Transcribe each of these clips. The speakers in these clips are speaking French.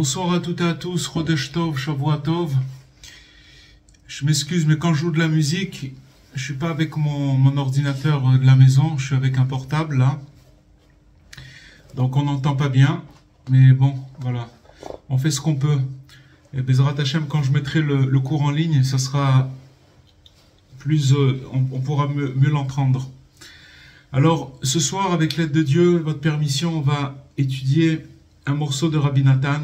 Bonsoir à toutes et à tous, Chodesh Tov, Shavua Tov. Je m'excuse, mais quand je joue de la musique, je suis pas avec mon ordinateur de la maison, je suis avec un portable là. Donc on n'entend pas bien, mais bon, voilà. On fait ce qu'on peut. Et Bezrat Hashem, quand je mettrai le cours en ligne, ça sera plus, on pourra mieux l'entendre. Alors, ce soir, avec l'aide de Dieu, votre permission, on va étudier un morceau de Rabbi Nathan,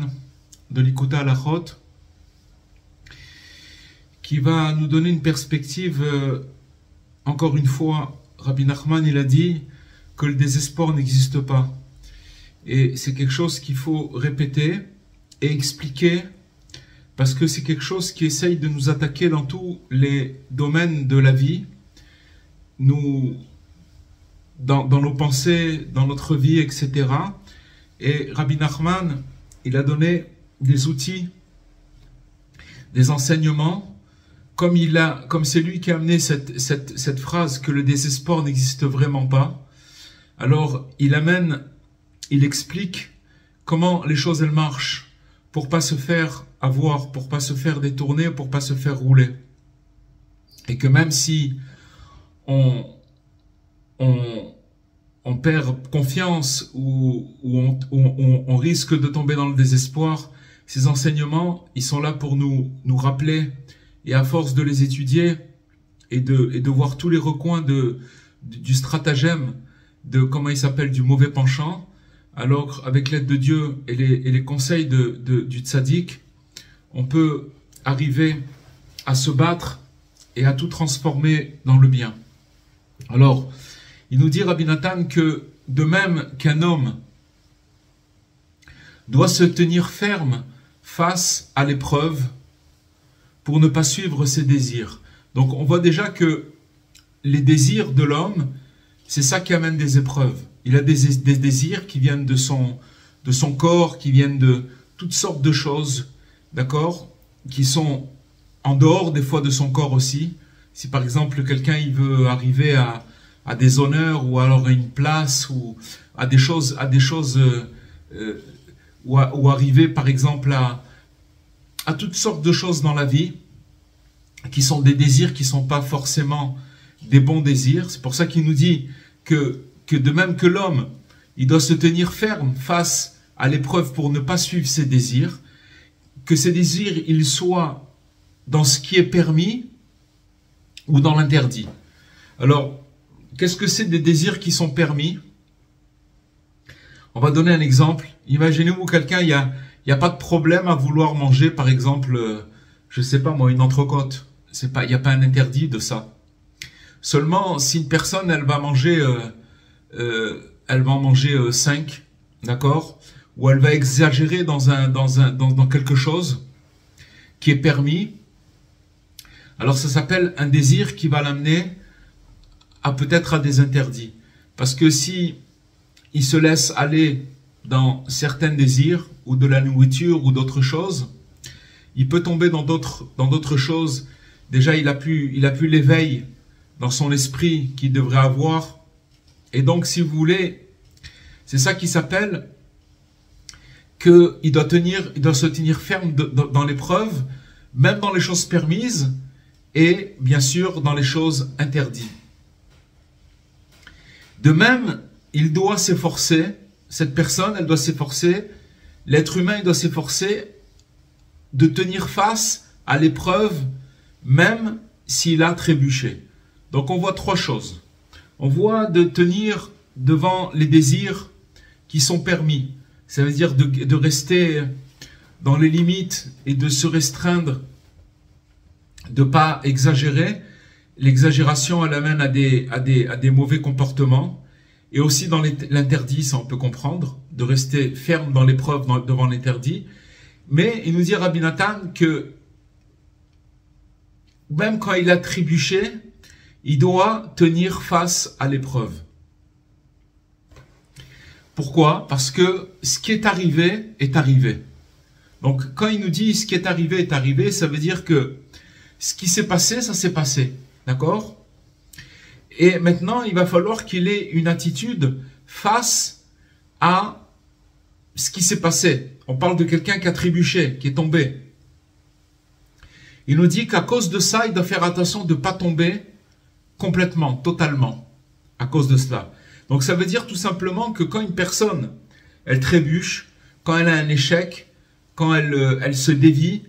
de l'Ikuta Halachot, qui va nous donner une perspective. Encore une fois, Rabbi Nachman, il a dit que le désespoir n'existe pas. Et c'est quelque chose qu'il faut répéter et expliquer, parce que c'est quelque chose qui essaye de nous attaquer dans tous les domaines de la vie, dans nos pensées, dans notre vie, etc. Et Rabbi Nachman, il a donné des outils, des enseignements, comme c'est lui qui a amené cette phrase que le désespoir n'existe vraiment pas. Alors il explique comment les choses elles marchent pour pas se faire avoir, pour pas se faire détourner, pour pas se faire rouler. Et que même si on perd confiance ou on risque de tomber dans le désespoir, ces enseignements, ils sont là pour nous rappeler, et à force de les étudier et de voir tous les recoins du stratagème, de comment il s'appelle, du mauvais penchant, alors avec l'aide de Dieu et les conseils du tzaddik, on peut arriver à se battre et à tout transformer dans le bien. Alors, il nous dit, Rabbi Nathan, que de même qu'un homme doit se tenir ferme face à l'épreuve pour ne pas suivre ses désirs. Donc on voit déjà que les désirs de l'homme, c'est ça qui amène des épreuves. Il a des désirs qui viennent de son corps, qui viennent de toutes sortes de choses, d'accord, qui sont en dehors des fois de son corps aussi. Si par exemple quelqu'un il veut arriver à des honneurs, ou alors à une place, ou à des choses ou arriver par exemple à toutes sortes de choses dans la vie, qui sont des désirs qui ne sont pas forcément des bons désirs. C'est pour ça qu'il nous dit que de même que l'homme, il doit se tenir ferme face à l'épreuve pour ne pas suivre ses désirs, que ces désirs, ils soient dans ce qui est permis ou dans l'interdit. Alors, qu'est-ce que c'est des désirs qui sont permis? On va donner un exemple. Imaginez-vous quelqu'un, il y a pas de problème à vouloir manger, par exemple, je sais pas moi, une entrecôte. Il n'y a pas un interdit de ça. Seulement, si une personne, elle va manger 5, d'accord, ou elle va exagérer dans quelque chose qui est permis, alors ça s'appelle un désir qui va l'amener peut-être à des interdits. Parce que si il se laisse aller dans certains désirs, ou de la nourriture, ou d'autres choses, il peut tomber dans d'autres choses. Déjà, il a plus l'éveil dans son esprit qu'il devrait avoir. Et donc, si vous voulez, c'est ça qui s'appelle qu'il doit se tenir ferme dans l'épreuve, même dans les choses permises, et bien sûr dans les choses interdites. De même, il doit s'efforcer, cette personne, elle doit s'efforcer, l'être humain, il doit s'efforcer de tenir face à l'épreuve, même s'il a trébuché. Donc on voit trois choses. On voit de tenir devant les désirs qui sont permis. Ça veut dire de rester dans les limites et de se restreindre, de ne pas exagérer. L'exagération, elle amène à des mauvais comportements. Et aussi dans l'interdit, ça on peut comprendre, de rester ferme dans l'épreuve devant l'interdit. Mais il nous dit Rabbi Nathan que même quand il a trébuché, il doit tenir face à l'épreuve. Pourquoi? Parce que ce qui est arrivé est arrivé. Donc quand il nous dit ce qui est arrivé, ça veut dire que ce qui s'est passé, ça s'est passé. D'accord? Et maintenant, il va falloir qu'il ait une attitude face à ce qui s'est passé. On parle de quelqu'un qui a trébuché, qui est tombé. Il nous dit qu'à cause de ça, il doit faire attention de ne pas tomber complètement, totalement, à cause de cela. Donc ça veut dire tout simplement que quand une personne, elle trébuche, quand elle a un échec, quand elle se dévie,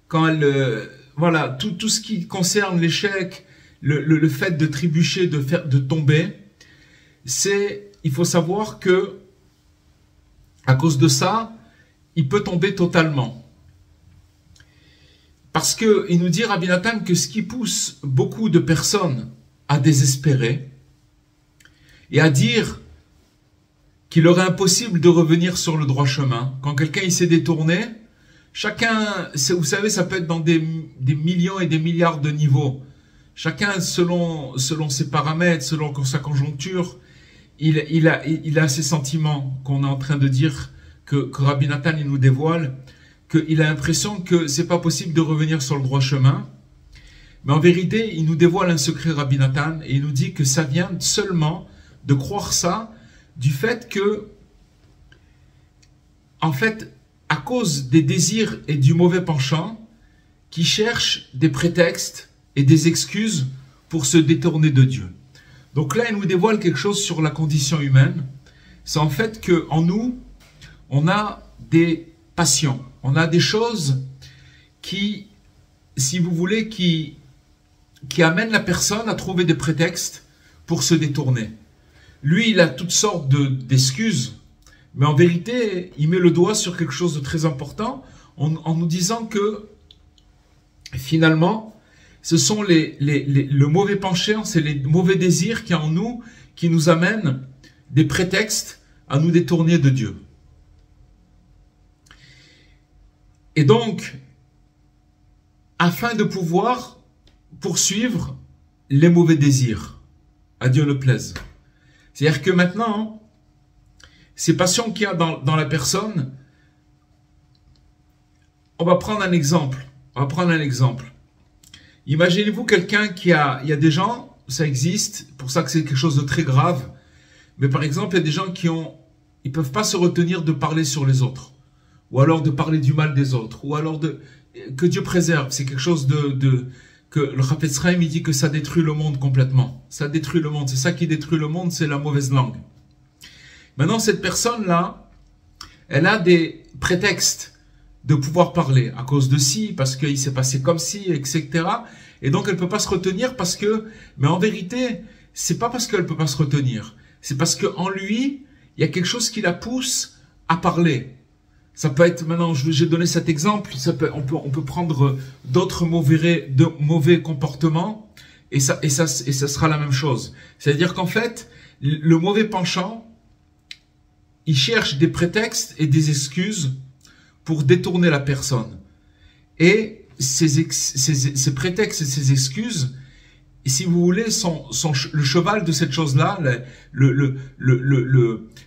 quand elle... voilà, tout ce qui concerne l'échec, le fait de trébucher, de tomber, il faut savoir que à cause de ça, il peut tomber totalement. Parce que il nous dit, Rabbi Nathan, que ce qui pousse beaucoup de personnes à désespérer et à dire qu'il leur est impossible de revenir sur le droit chemin. Quand quelqu'un il s'est détourné, chacun, vous savez, ça peut être dans des millions et des milliards de niveaux. Chacun, selon ses paramètres, selon sa conjoncture, il a ces sentiments qu'on est en train de dire, que Rabbi Nathan il nous dévoile, qu'il a l'impression que c'est pas possible de revenir sur le droit chemin. Mais en vérité, il nous dévoile un secret, Rabbi Nathan, et il nous dit que ça vient seulement de croire ça, du fait que, en fait, à cause des désirs et du mauvais penchant, qui cherchent des prétextes et des excuses pour se détourner de Dieu. Donc là, il nous dévoile quelque chose sur la condition humaine. C'est en fait qu'en nous, on a des passions. On a des choses qui, si vous voulez, qui amènent la personne à trouver des prétextes pour se détourner. Lui, il a toutes sortes d'excuses, mais en vérité, il met le doigt sur quelque chose de très important en nous disant que, finalement, ce sont le mauvais penchant, c'est les mauvais désirs qu'il y a en nous qui nous amènent des prétextes à nous détourner de Dieu. Et donc, afin de pouvoir poursuivre les mauvais désirs, à Dieu le plaise. C'est-à-dire que maintenant, ces passions qu'il y a dans la personne, on va prendre un exemple. Imaginez-vous quelqu'un il y a des gens, ça existe, pour ça que c'est quelque chose de très grave, mais par exemple, il y a des gens ils peuvent pas se retenir de parler sur les autres, ou alors de parler du mal des autres, ou alors que Dieu préserve. C'est quelque chose que le Chafetz Chaim, il dit que ça détruit le monde complètement. Ça détruit le monde. C'est ça qui détruit le monde, c'est la mauvaise langue. Maintenant, cette personne-là, elle a des prétextes de pouvoir parler à cause de ci, parce qu'il s'est passé comme ci, etc. Et donc, elle peut pas se retenir mais en vérité, c'est pas parce qu'elle peut pas se retenir. C'est parce qu'en lui, il y a quelque chose qui la pousse à parler. Ça peut être, maintenant, j'ai donné cet exemple, on peut prendre d'autres mauvais comportements, et ça sera la même chose. C'est-à-dire qu'en fait, le mauvais penchant, il cherche des prétextes et des excuses pour détourner la personne. Et ces prétextes et ces excuses, si vous voulez, sont le cheval de cette chose-là,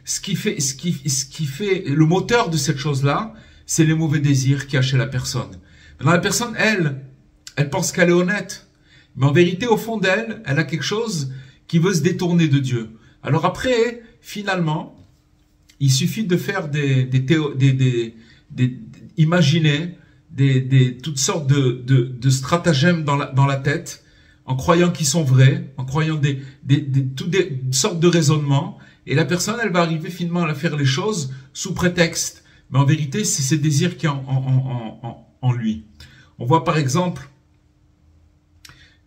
ce qui fait le moteur de cette chose-là, c'est les mauvais désirs qu'il y a chez la personne. Maintenant, la personne, elle pense qu'elle est honnête, mais en vérité, au fond d'elle, elle a quelque chose qui veut se détourner de Dieu. Alors après, finalement, il suffit de faire imaginer toutes sortes de stratagèmes dans la tête, en croyant qu'ils sont vrais, en croyant toutes sortes de raisonnements, et la personne, elle va arriver finalement à faire les choses sous prétexte. Mais en vérité, c'est ses désirs qui sont en lui. On voit par exemple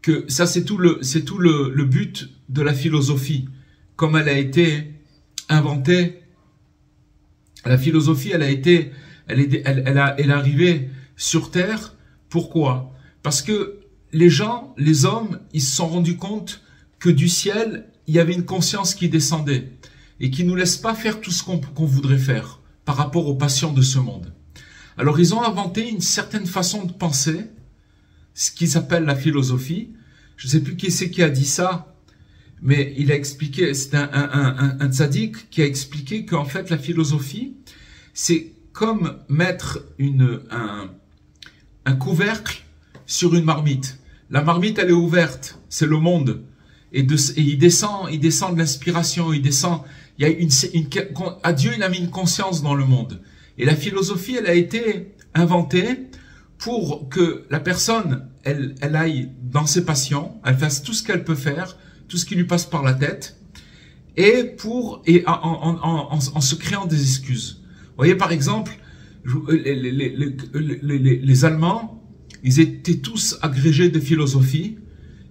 que ça, c'est tout le but de la philosophie. Comme elle a été inventée, la philosophie, elle est arrivée sur Terre. Pourquoi? Parce que les hommes, ils se sont rendus compte que du ciel, il y avait une conscience qui descendait et qui nous laisse pas faire tout ce qu'on voudrait faire par rapport aux passions de ce monde. Alors, ils ont inventé une certaine façon de penser, ce qui s'appelle la philosophie. Je ne sais plus qui c'est qui a dit ça, mais il a expliqué, c'est un tzaddik qui a expliqué qu'en fait, la philosophie, c'est comme mettre un couvercle sur une marmite. La marmite, elle est ouverte, c'est le monde. Et il descend de l'inspiration, à Dieu, il a mis une conscience dans le monde. Et la philosophie, elle a été inventée pour que la personne, elle aille dans ses passions, elle fasse tout ce qu'elle peut faire, tout ce qui lui passe par la tête, et en se créant des excuses. Vous voyez, par exemple, les Allemands, ils étaient tous agrégés de philosophie,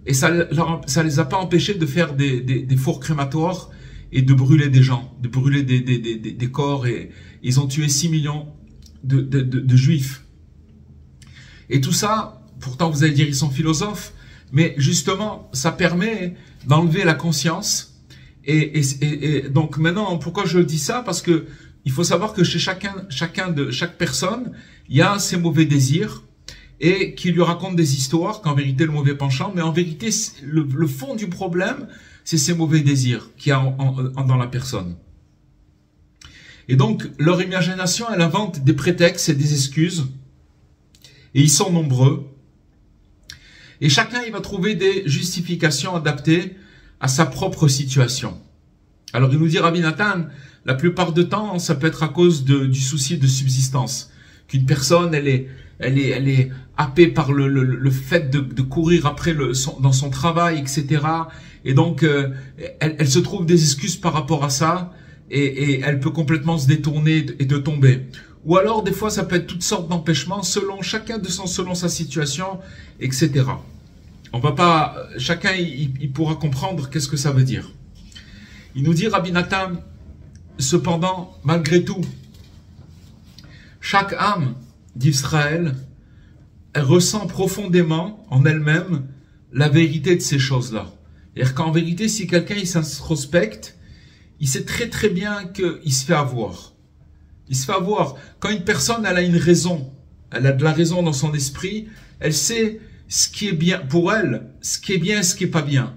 et ça les a pas empêchés de faire des fours crématoires et de brûler des gens, de brûler des corps, et ils ont tué 6 millions de juifs. Et tout ça, pourtant vous allez dire ils sont philosophes, mais justement ça permet d'enlever la conscience. Et donc maintenant, pourquoi je dis ça? Parce que il faut savoir que chez chaque personne, il y a ses mauvais désirs et qui lui racontent des histoires, qu'en vérité le mauvais penchant, mais en vérité le fond du problème, c'est ces mauvais désirs qu'il y a dans la personne. Et donc leur imagination, elle invente des prétextes et des excuses. Et ils sont nombreux. Et chacun, il va trouver des justifications adaptées à sa propre situation. Alors, il nous dit, Rabbi Nathan, la plupart du temps, ça peut être à cause du souci de subsistance. Qu'une personne, elle est happée par le fait de courir après dans son travail, etc. Et donc, elle se trouve des excuses par rapport à ça. Et elle peut complètement se détourner et de tomber. Ou alors, des fois, ça peut être toutes sortes d'empêchements selon sa situation, etc. On va pas, chacun, il pourra comprendre qu'est-ce que ça veut dire. Il nous dit, Rabbi Nathan, cependant, malgré tout, chaque âme d'Israël, elle ressent profondément en elle-même la vérité de ces choses-là. C'est-à-dire qu'en vérité, si quelqu'un, il s'introspecte, il sait très très bien qu'il se fait avoir. Il se fait avoir. Quand une personne, elle a une raison, elle a de la raison dans son esprit, elle sait ce qui est bien pour elle, ce qui est bien et ce qui est pas bien.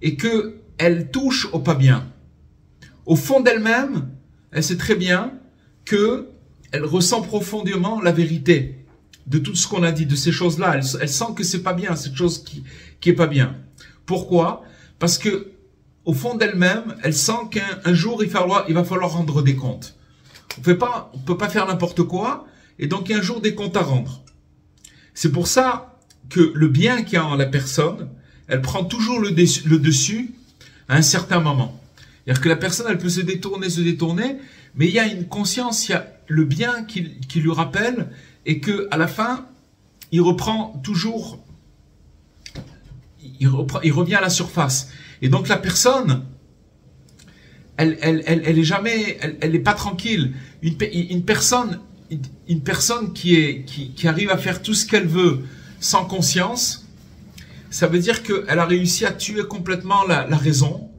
Et que elle touche au pas bien. Au fond d'elle-même, elle sait très bien que elle ressent profondément la vérité de tout ce qu'on a dit, de ces choses-là. Elle sent que c'est pas bien, cette chose qui est pas bien. Pourquoi? Parce que au fond d'elle-même, elle sent qu'un jour, il va falloir rendre des comptes. On peut pas faire n'importe quoi, et donc il y a un jour des comptes à rendre. C'est pour ça que le bien qu'il y a en la personne, elle prend toujours le dessus à un certain moment. C'est-à-dire que la personne, elle peut se détourner, mais il y a une conscience, il y a le bien qui lui rappelle, et que à la fin, il reprend toujours, il revient à la surface. Et donc la personne, elle est jamais, elle est pas tranquille. Une personne qui arrive à faire tout ce qu'elle veut sans conscience, ça veut dire qu'elle a réussi à tuer complètement la raison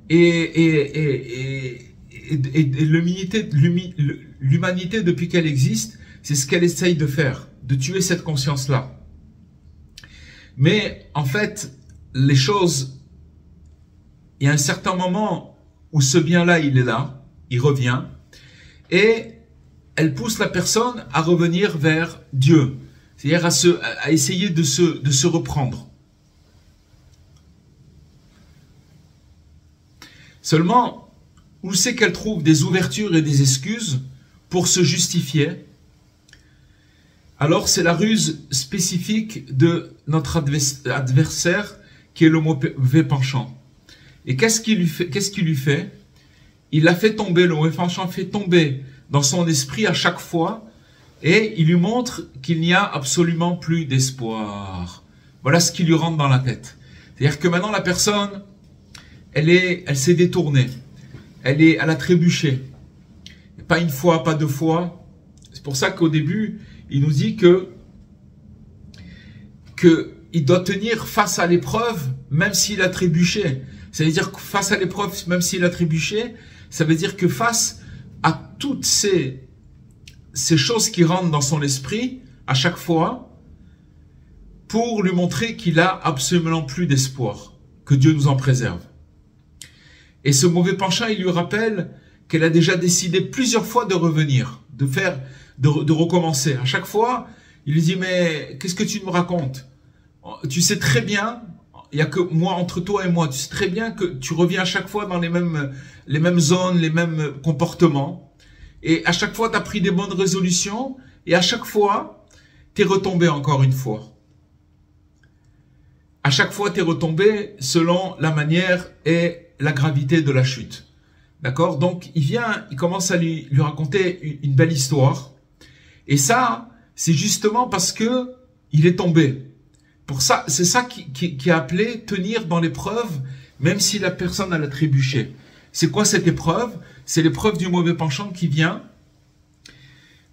et l'humanité depuis qu'elle existe, c'est ce qu'elle essaye de faire, de tuer cette conscience-là. Mais en fait, les choses, il y a un certain moment où ce bien-là, il est là, il revient, et elle pousse la personne à revenir vers Dieu, c'est-à-dire à essayer de se reprendre. Seulement, où c'est qu'elle trouve des ouvertures et des excuses pour se justifier? Alors, c'est la ruse spécifique de notre adversaire, qui est le mauvais penchant. Et qu'est-ce qu'il lui fait? Il l'a fait tomber, le mauvais penchant fait tomber dans son esprit à chaque fois, et il lui montre qu'il n'y a absolument plus d'espoir. Voilà ce qui lui rentre dans la tête. C'est-à-dire que maintenant la personne, elle s'est détournée, elle a trébuché. Pas une fois, pas deux fois. C'est pour ça qu'au début, il nous dit qu'il doit tenir face à l'épreuve, même s'il a trébuché. Ça veut dire que face à l'épreuve, même s'il a trébuché, ça veut dire que face à toutes ces choses qui rentrent dans son esprit, à chaque fois, pour lui montrer qu'il a absolument plus d'espoir, que Dieu nous en préserve. Et ce mauvais penchant, il lui rappelle qu'elle a déjà décidé plusieurs fois de revenir, de recommencer. À chaque fois, il lui dit, mais qu'est-ce que tu me racontes? Tu sais très bien, il n'y a que moi, entre toi et moi, tu sais très bien que tu reviens à chaque fois dans les mêmes zones, les mêmes comportements, Et à chaque fois, tu as pris des bonnes résolutions. Et à chaque fois, tu es retombé encore une fois. À chaque fois, tu es retombé selon la manière et la gravité de la chute. D'accord? Donc, il commence à lui raconter une belle histoire. Et ça, c'est justement parce que il est tombé. Pour ça, c'est ça qui est appelé tenir dans l'épreuve, même si la personne a trébuché. C'est quoi cette épreuve? C'est l'épreuve du mauvais penchant qui vient.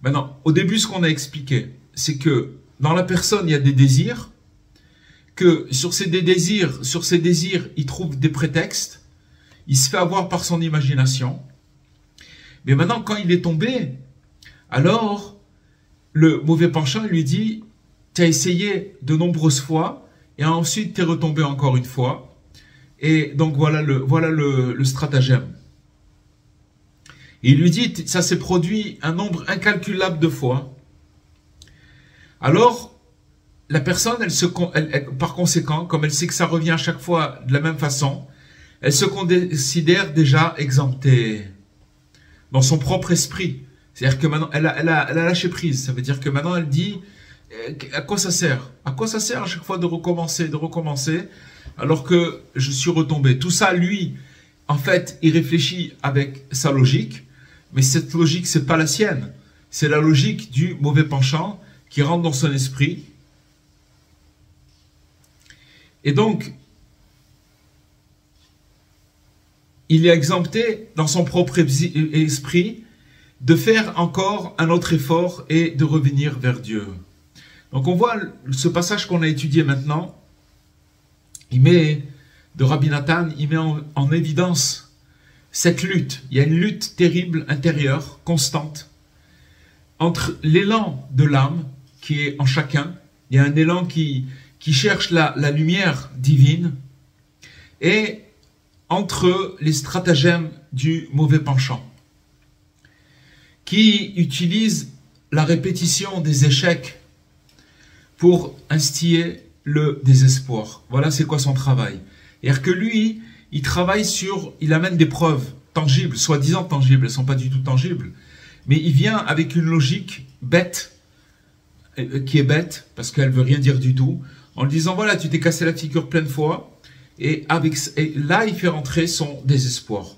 Maintenant, au début, ce qu'on a expliqué, c'est que dans la personne, il y a des désirs, que sur ces désirs, il trouve des prétextes, il se fait avoir par son imagination. Mais maintenant, quand il est tombé, alors, le mauvais penchant lui dit, tu as essayé de nombreuses fois, et ensuite tu es retombé encore une fois. Et donc voilà le stratagème. Et il lui dit, ça s'est produit un nombre incalculable de fois. Alors, la personne, par conséquent, comme elle sait que ça revient à chaque fois de la même façon, elle se considère déjà exemptée dans son propre esprit. C'est-à-dire que maintenant, elle a lâché prise. Ça veut dire que maintenant, elle dit, à quoi ça sert? À quoi ça sert à chaque fois de recommencer, alors que je suis retombé? Tout ça, lui, en fait, il réfléchit avec sa logique, mais cette logique, c'est pas la sienne. C'est la logique du mauvais penchant qui rentre dans son esprit. Et donc, il est exempté dans son propre esprit de faire encore un autre effort et de revenir vers Dieu. Donc on voit ce passage qu'on a étudié maintenant, de Rabbi Nathan, il met en évidence cette lutte. Il y a une lutte terrible intérieure, constante, entre l'élan de l'âme qui est en chacun. Il y a un élan qui cherche la lumière divine, et entre les stratagèmes du mauvais penchant, qui utilise la répétition des échecs pour instiller le désespoir. Voilà c'est quoi son travail. C'est-à-dire que lui, il amène des preuves tangibles, soi-disant tangibles, elles ne sont pas du tout tangibles, mais il vient avec une logique bête, qui est bête, parce qu'elle ne veut rien dire du tout, en lui disant, voilà, tu t'es cassé la figure plein de fois, et là, il fait rentrer son désespoir.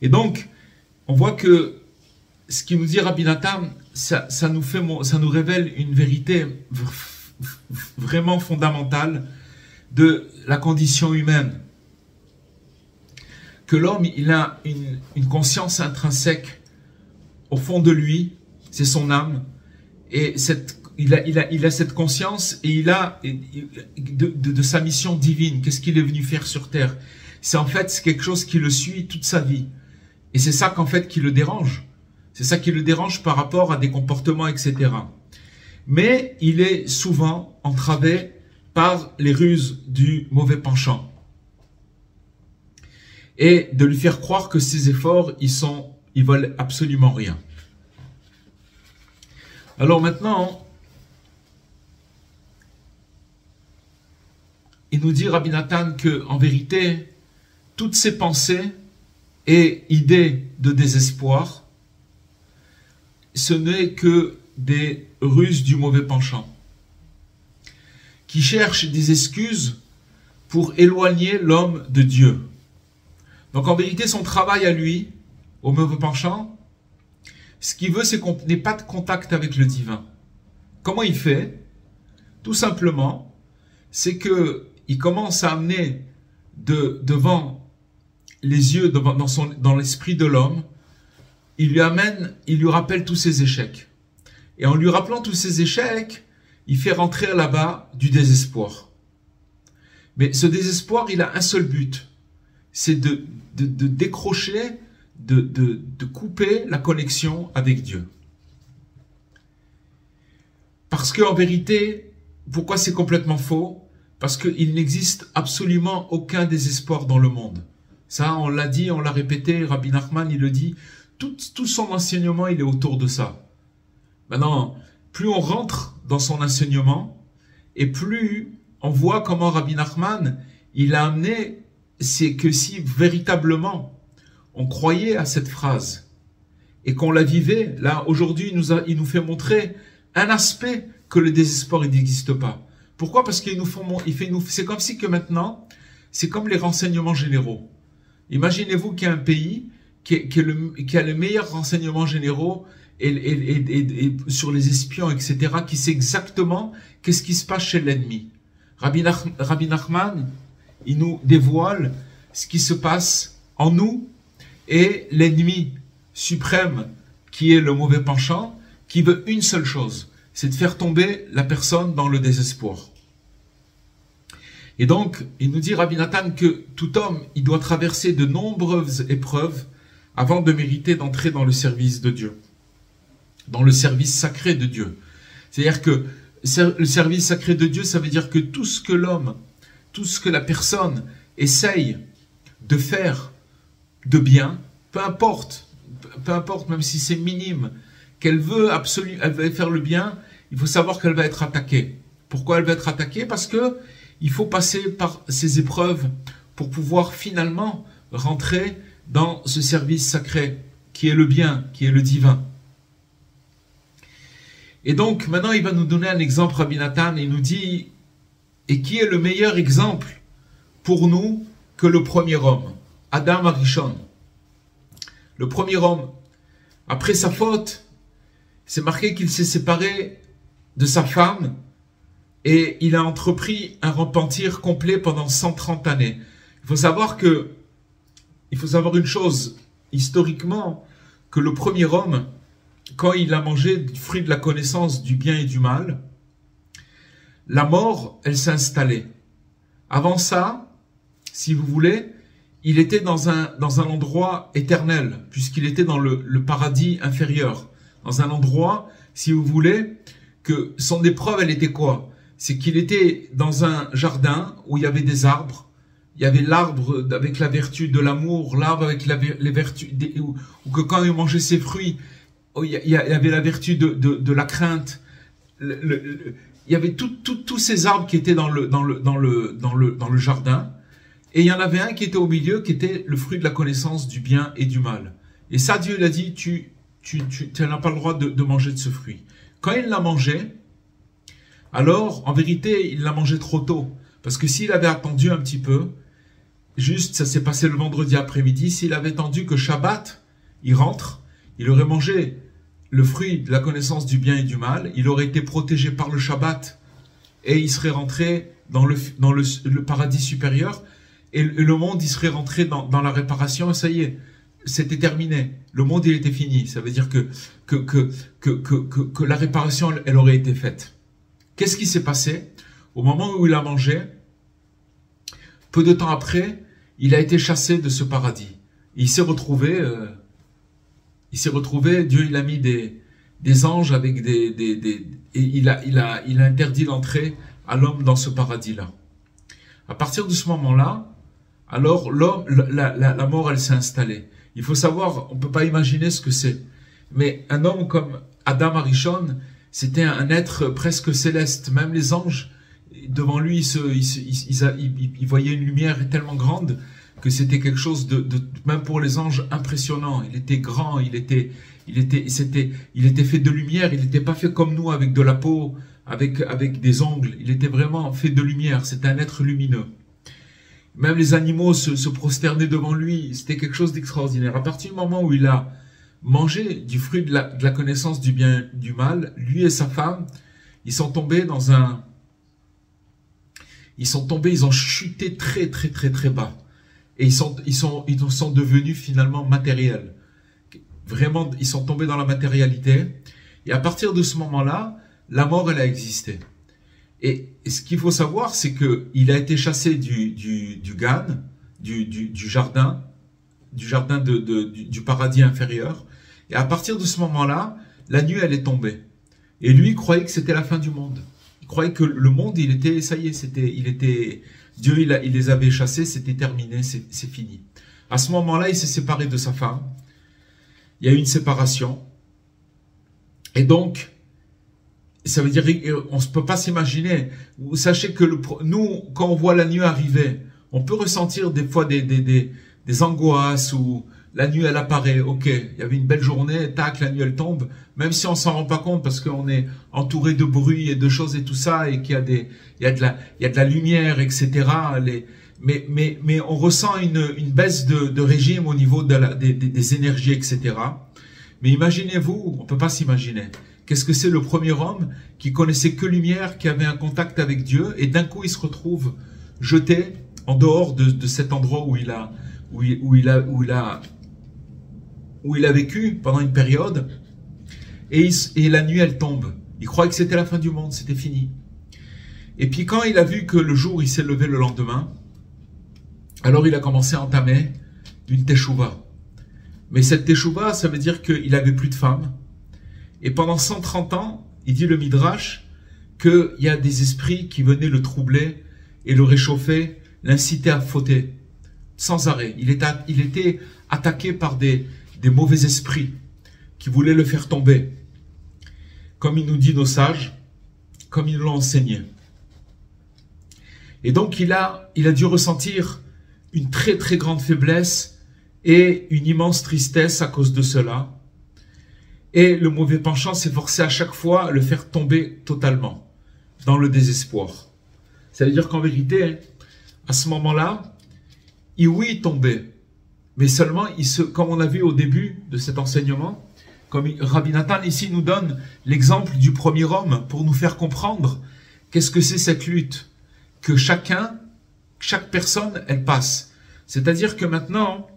Et donc, on voit que ce qui nous dit Rabbi Nathan, ça nous révèle une vérité vraiment fondamentale de la condition humaine. Que l'homme, il a une conscience intrinsèque au fond de lui, c'est son âme, et il a cette conscience, et il a de sa mission divine. Qu'est-ce qu'il est venu faire sur terre? C'est en fait quelque chose qui le suit toute sa vie. Et c'est ça qu'en fait qui le dérange. C'est ça qui le dérange par rapport à des comportements, etc. Mais il est souvent entravé par les ruses du mauvais penchant. Et de lui faire croire que ses efforts, ils valent absolument rien. Alors maintenant, il nous dit Rabbi Nathan que, en vérité, toutes ces pensées et idées de désespoir, ce n'est que des ruses du mauvais penchant, qui cherchent des excuses pour éloigner l'homme de Dieu. Donc en vérité, son travail à lui, au mauvais penchant, ce qu'il veut, c'est qu'on n'ait pas de contact avec le divin. Comment il fait? Tout simplement, c'est qu'il commence à amener devant les yeux, dans l'esprit de l'homme, il lui rappelle tous ses échecs. Et en lui rappelant tous ses échecs, il fait rentrer là-bas du désespoir. Mais ce désespoir, il a un seul but. C'est de décrocher, de couper la connexion avec Dieu. Parce qu'en vérité, pourquoi c'est complètement faux? Parce qu'il n'existe absolument aucun désespoir dans le monde. Ça, on l'a dit, on l'a répété, Rabbi Nachman, il le dit, tout son enseignement, il est autour de ça. Maintenant, plus on rentre dans son enseignement, et plus on voit comment Rabbi Nachman, il a amené, c'est que si véritablement on croyait à cette phrase, et qu'on la vivait, là, aujourd'hui, il nous fait montrer un aspect que le désespoir, il n'existe pas. Pourquoi? Parce qu'il nous font, c'est comme si que maintenant, c'est comme les renseignements généraux. Imaginez-vous qu'il y a un pays qui a les meilleurs renseignements généraux et sur les espions, etc., qui sait exactement qu'est-ce qui se passe chez l'ennemi. Rabbi Nachman, il nous dévoile ce qui se passe en nous et l'ennemi suprême, qui est le mauvais penchant, qui veut une seule chose, c'est de faire tomber la personne dans le désespoir. Et donc, il nous dit, Rabbi Nathan, que tout homme, il doit traverser de nombreuses épreuves avant de mériter d'entrer dans le service de Dieu, dans le service sacré de Dieu. C'est-à-dire que le service sacré de Dieu, ça veut dire que tout ce que l'homme, tout ce que la personne essaye de faire de bien, peu importe, même si c'est minime, qu'elle veut absolument, elle veut faire le bien, il faut savoir qu'elle va être attaquée. Pourquoi elle va être attaquée? Parce que il faut passer par ces épreuves pour pouvoir finalement rentrer dans ce service sacré qui est le bien, qui est le divin. Et donc maintenant il va nous donner un exemple, Rabbi Nathan, et il nous dit, et qui est le meilleur exemple pour nous que le premier homme, Adam Arishon. Le premier homme, après sa faute, c'est marqué qu'il s'est séparé de sa femme et il a entrepris un repentir complet pendant 130 années. Il faut savoir une chose, historiquement, que le premier homme, quand il a mangé du fruit de la connaissance du bien et du mal, la mort, elle s'est installée. Avant ça, si vous voulez, il était dans un endroit éternel, puisqu'il était dans le paradis inférieur. Dans un endroit, si vous voulez, que son épreuve, elle était quoi? C'est qu'il était dans un jardin où il y avait des arbres. Il y avait l'arbre avec la vertu de l'amour, l'arbre avec les vertus, ou que quand il mangeait ses fruits, il y avait la vertu de la crainte. Il y avait tous ces arbres qui étaient dans le jardin. Et il y en avait un qui était au milieu, qui était le fruit de la connaissance du bien et du mal. Et ça, Dieu l'a dit, tu n'as pas le droit de manger de ce fruit. Quand il l'a mangé, alors, en vérité, il l'a mangé trop tôt. Parce que s'il avait attendu un petit peu, juste, ça s'est passé le vendredi après-midi, s'il avait attendu que Shabbat, il rentre, il aurait mangé le fruit de la connaissance du bien et du mal, il aurait été protégé par le Shabbat, et il serait rentré dans le paradis supérieur, et le monde, il serait rentré dans la réparation, et ça y est, c'était terminé. Le monde, il était fini. Ça veut dire que la réparation, elle aurait été faite. Qu'est-ce qui s'est passé? Au moment où il a mangé, peu de temps après, il a été chassé de ce paradis. Il s'est retrouvé, Dieu il a mis des anges avec et il a interdit l'entrée à l'homme dans ce paradis-là. À partir de ce moment-là, alors la mort, elle s'est installée. Il faut savoir, on peut pas imaginer ce que c'est. Mais un homme comme Adam Arishon, c'était un être presque céleste. Même les anges, devant lui, ils voyaient une lumière tellement grande que c'était quelque chose même pour les anges, impressionnant. Il était grand, il était fait de lumière. Il n'était pas fait comme nous avec de la peau, avec des ongles. Il était vraiment fait de lumière. C'était un être lumineux. Même les animaux se prosternaient devant lui. C'était quelque chose d'extraordinaire. À partir du moment où il a mangé du fruit de la connaissance du bien et du mal, lui et sa femme, ils ont chuté très très très très bas. Et ils sont devenus finalement matériels. Vraiment, ils sont tombés dans la matérialité. Et à partir de ce moment-là, la mort, elle a existé. Et ce qu'il faut savoir, c'est qu'il a été chassé du Gan, du jardin du paradis inférieur. Et à partir de ce moment-là, la nuit, elle est tombée. Et lui, il croyait que c'était la fin du monde. Il croyait que le monde, il était, ça y est, Dieu, il les avait chassés, c'était terminé, c'est fini. À ce moment-là, il s'est séparé de sa femme. Il y a eu une séparation. Et donc, ça veut dire, on ne peut pas s'imaginer. Sachez que nous, quand on voit la nuit arriver, on peut ressentir des fois des angoisses ou la nuit elle apparaît, ok, il y avait une belle journée, tac, la nuit elle tombe, même si on s'en rend pas compte parce qu'on est entouré de bruit et de choses et tout ça, et qu'il y a il y a de la lumière, etc. Mais on ressent une baisse de régime au niveau des énergies, etc. Mais imaginez-vous, on peut pas s'imaginer. Qu'est-ce que c'est le premier homme qui connaissait que lumière, qui avait un contact avec Dieu, et d'un coup il se retrouve jeté en dehors de cet endroit où il a vécu pendant une période, et la nuit elle tombe. Il croyait que c'était la fin du monde, c'était fini. Et puis quand il a vu que le jour il s'est levé le lendemain, alors il a commencé à entamer une teshuva. Mais cette teshuva, ça veut dire qu'il avait plus de femmes. Et pendant 130 ans, il dit le Midrash, qu'il y a des esprits qui venaient le troubler et le réchauffer, l'inciter à fauter, sans arrêt. Il était attaqué par des mauvais esprits qui voulaient le faire tomber. Comme il nous dit nos sages, comme ils l'ont enseigné. Et donc il a dû ressentir une très très grande faiblesse et une immense tristesse à cause de cela. Et le mauvais penchant s'est forcé à chaque fois à le faire tomber totalement, dans le désespoir. Ça veut dire qu'en vérité, à ce moment-là, il tombait, mais seulement, comme on a vu au début de cet enseignement, comme Rabbi Nathan ici nous donne l'exemple du premier homme pour nous faire comprendre qu'est-ce que c'est cette lutte, que chaque personne, elle passe. C'est-à-dire que maintenant,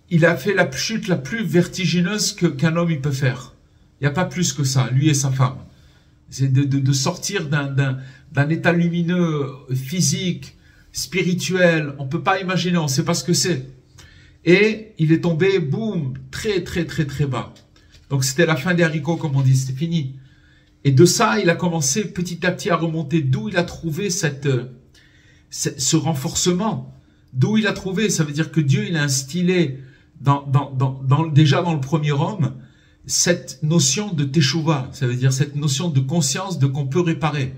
il a fait la chute la plus vertigineuse qu'un homme il peut faire. Il n'y a pas plus que ça, lui et sa femme. C'est de sortir d'un état lumineux, physique, spirituel. On ne peut pas imaginer, on ne sait pas ce que c'est. Et il est tombé, boum, très très très très bas. Donc c'était la fin des haricots, comme on dit, c'était fini. Et de ça, il a commencé petit à petit à remonter. D'où il a trouvé ce renforcement. D'où il a trouvé, ça veut dire que Dieu, il a instillé déjà dans le premier homme, cette notion de teshuva, ça veut dire cette notion de conscience de qu'on peut réparer.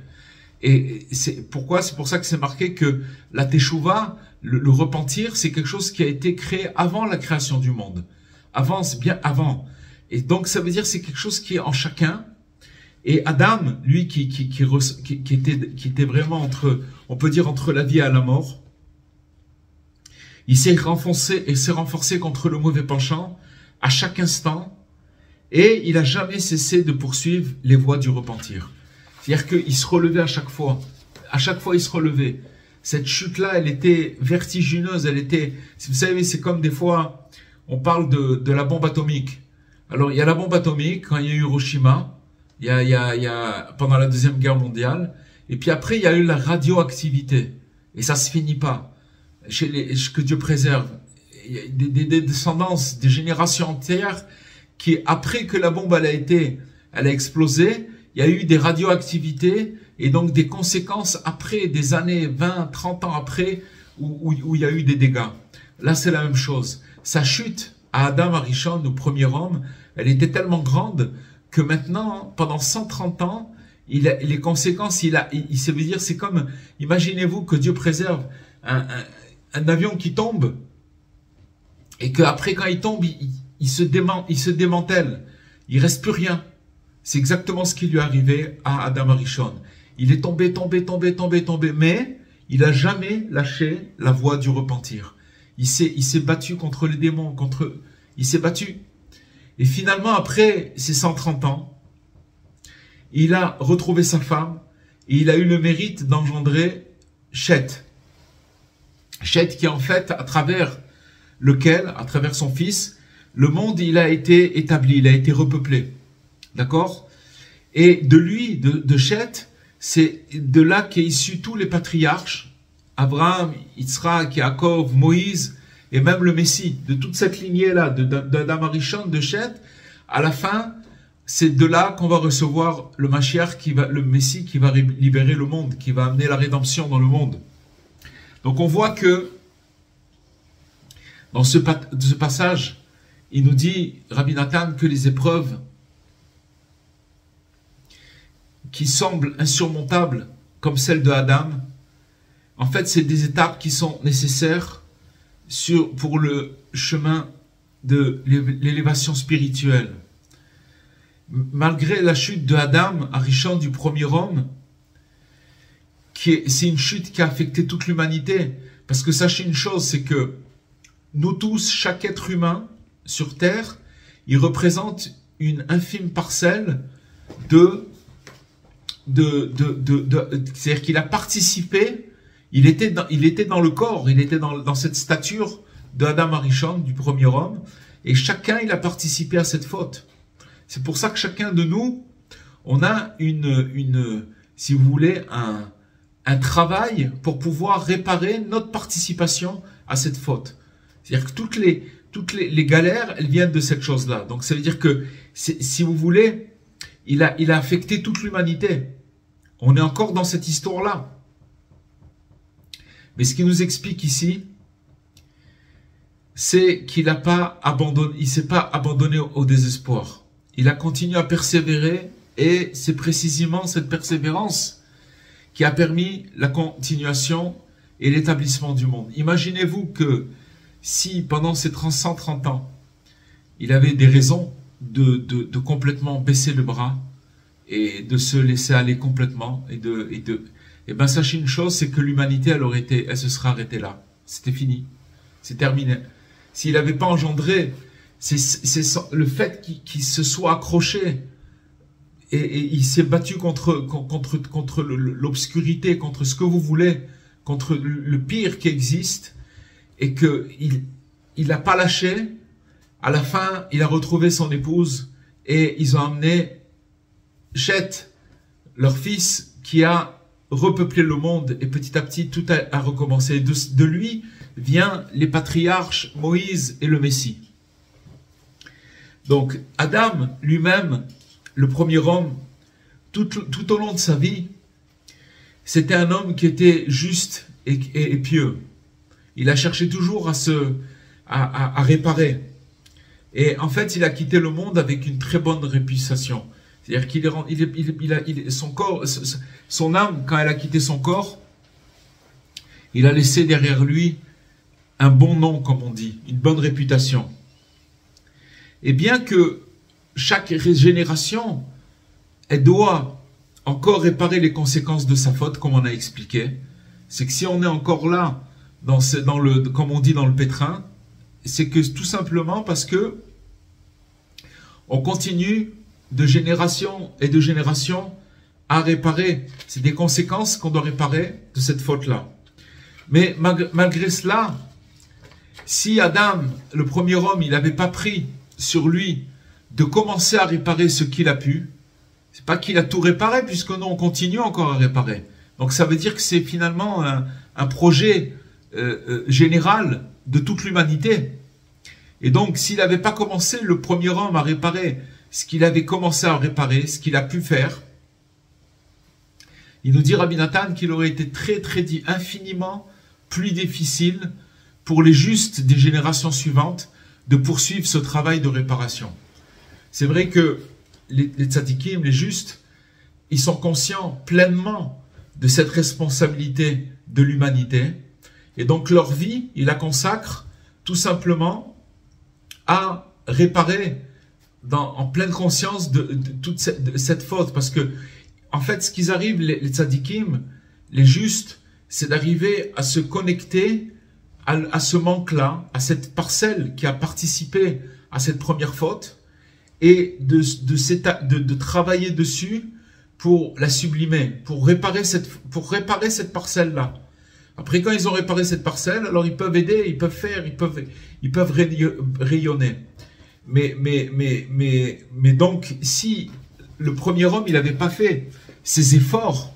Et c'est pour ça que c'est marqué que la teshuva, le repentir, c'est quelque chose qui a été créé avant la création du monde. Avant, c'est bien avant. Et donc ça veut dire c'est quelque chose qui est en chacun. Et Adam, lui qui était vraiment on peut dire entre la vie et la mort, il s'est renforcé contre le mauvais penchant à chaque instant, et il n'a jamais cessé de poursuivre les voies du repentir. C'est-à-dire qu'il se relevait à chaque fois il se relevait. Cette chute-là, elle était vertigineuse, vous savez, c'est comme des fois, on parle de la bombe atomique. Alors, il y a la bombe atomique, quand il y a eu Hiroshima, pendant la Deuxième Guerre mondiale, et puis après, il y a eu la radioactivité, et ça se finit pas. Que Dieu préserve, des descendances, des générations entières qui, après que la bombe elle a explosé, il y a eu des radioactivités et donc des conséquences après, des années 20, 30 ans après, où il y a eu des dégâts. Là, c'est la même chose. Sa chute à Adam Arishon, au premier homme, elle était tellement grande que maintenant, pendant 130 ans, les conséquences, ça veut dire, c'est comme, imaginez-vous que Dieu préserve un avion qui tombe, et qu'après quand il tombe, il se démantèle, il reste plus rien. C'est exactement ce qui lui est arrivé à Adam Arishon. Il est tombé, mais il n'a jamais lâché la voie du repentir. Il s'est battu contre les démons, il s'est battu. Et finalement, après ces 130 ans, il a retrouvé sa femme, et il a eu le mérite d'engendrer Chet. Chet qui en fait, à travers son fils, le monde il a été établi, il a été repeuplé. D'accord? Et de lui, de Chet, c'est de là qu'est issu tous les patriarches, Abraham, Yitzhak, Yaakov, Moïse, et même le Messie. De toute cette lignée-là, d'Adam Arishon, de Chet, à la fin, c'est de là qu'on va recevoir le Mashiach, le Messie qui va libérer le monde, qui va amener la rédemption dans le monde. Donc on voit que dans ce passage, il nous dit, Rabbi Nathan, que les épreuves qui semblent insurmontables, comme celle de Adam, en fait c'est des étapes qui sont nécessaires pour le chemin de l'élévation spirituelle. Malgré la chute de Adam, Arishon, du premier homme, c'est une chute qui a affecté toute l'humanité. Parce que sachez une chose, c'est que nous tous, chaque être humain sur Terre, il représente une infime parcelle c'est-à-dire qu'il a participé, il était dans le corps, il était dans cette stature de Adam Arishon, du premier homme, et chacun, il a participé à cette faute. C'est pour ça que chacun de nous, on a si vous voulez, un travail pour pouvoir réparer notre participation à cette faute. C'est-à-dire que toutes les galères, elles viennent de cette chose-là. Donc ça veut dire que, si vous voulez, il a affecté toute l'humanité. On est encore dans cette histoire-là. Mais ce qu'il nous explique ici, c'est qu'il n'a pas abandonné, il s'est pas abandonné au désespoir. Il a continué à persévérer, et c'est précisément cette persévérance qui a permis la continuation et l'établissement du monde. Imaginez-vous que si pendant ces 130 ans, il avait des raisons de complètement baisser le bras et de se laisser aller complètement et ben sachez une chose, c'est que l'humanité elle se serait arrêtée là. C'était fini, c'est terminé. S'il n'avait pas engendré, c'est le fait qu'il se soit accroché et il s'est battu contre l'obscurité, contre ce que vous voulez, contre le pire qui existe, et qu'il n'a pas lâché. À la fin, il a retrouvé son épouse et ils ont amené Chet, leur fils, qui a repeuplé le monde, et petit à petit tout a recommencé. De lui vient les patriarches Moïse et le Messie. Donc Adam lui-même, le premier homme, tout au long de sa vie, c'était un homme qui était juste et pieux. Il a cherché toujours à réparer. Et en fait, il a quitté le monde avec une très bonne réputation. C'est-à-dire qu'il son corps, son âme, quand elle a quitté son corps, il a laissé derrière lui un bon nom, comme on dit, une bonne réputation. Et bien que chaque génération, elle doit encore réparer les conséquences de sa faute, comme on a expliqué, c'est que si on est encore là, comme on dit dans le pétrin, c'est que tout simplement parce que on continue de génération et de génération à réparer. C'est des conséquences qu'on doit réparer de cette faute-là. Mais malgré cela, si Adam, le premier homme, il n'avait pas pris sur lui de commencer à réparer ce qu'il a pu, c'est pas qu'il a tout réparé, puisque nous, on continue encore à réparer. Donc ça veut dire que c'est finalement un projet général de toute l'humanité. Et donc, s'il n'avait pas commencé, le premier homme, à réparer ce qu'il avait commencé à réparer, ce qu'il a pu faire, il nous dit, Rabbi Nathan, qu'il aurait été infiniment plus difficile pour les justes des générations suivantes de poursuivre ce travail de réparation. C'est vrai que les tzadikim, les justes, ils sont conscients pleinement de cette responsabilité de l'humanité, et donc leur vie, ils la consacrent tout simplement à réparer en pleine conscience de toute cette faute. Parce que, en fait, ce qu'ils arrivent, les tzadikim, les justes, c'est d'arriver à se connecter à ce manque-là, à cette parcelle qui a participé à cette première faute, et de travailler dessus pour la sublimer, pour réparer cette parcelle-là. Après, quand ils ont réparé cette parcelle, alors ils peuvent aider, ils peuvent faire, ils peuvent rayonner. Mais donc, si le premier homme, il n'avait pas fait ces efforts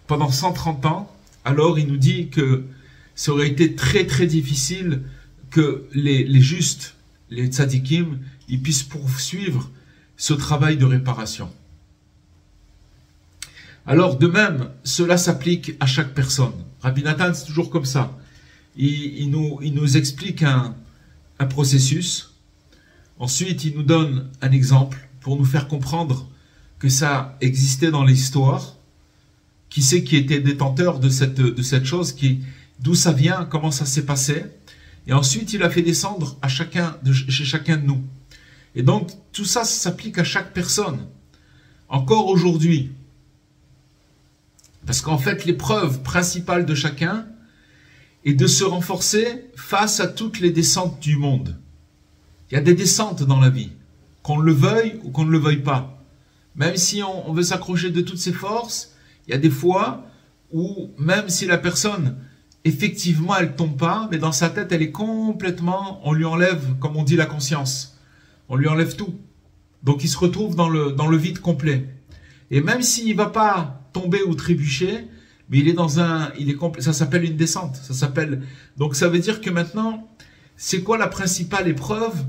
pendant 130 ans, alors il nous dit que ça aurait été très difficile que les justes, les tzadikim, ils puissent poursuivre ce travail de réparation. Alors, de même, cela s'applique à chaque personne. Rabbi Nathan, c'est toujours comme ça. Il nous explique un processus. Ensuite, il nous donne un exemple pour nous faire comprendre que ça existait dans l'histoire. Qui c'est qui était détenteur de cette chose, d'où ça vient, comment ça s'est passé. Et ensuite, il a fait descendre à chez chacun de nous. Et donc, tout ça, ça s'applique à chaque personne. Encore aujourd'hui. Parce qu'en fait, l'épreuve principale de chacun est de se renforcer face à toutes les descentes du monde. Il y a des descentes dans la vie, qu'on le veuille ou qu'on ne le veuille pas. Même si on veut s'accrocher de toutes ses forces, il y a des fois où même si la personne, effectivement, elle tombe pas, mais dans sa tête, elle est complètement, on lui enlève, comme on dit, la conscience. On lui enlève tout. Donc il se retrouve dans le vide complet. Et même s'il ne va pas tomber ou trébucher, mais il est ça s'appelle une descente. Donc ça veut dire que maintenant, c'est quoi la principale épreuve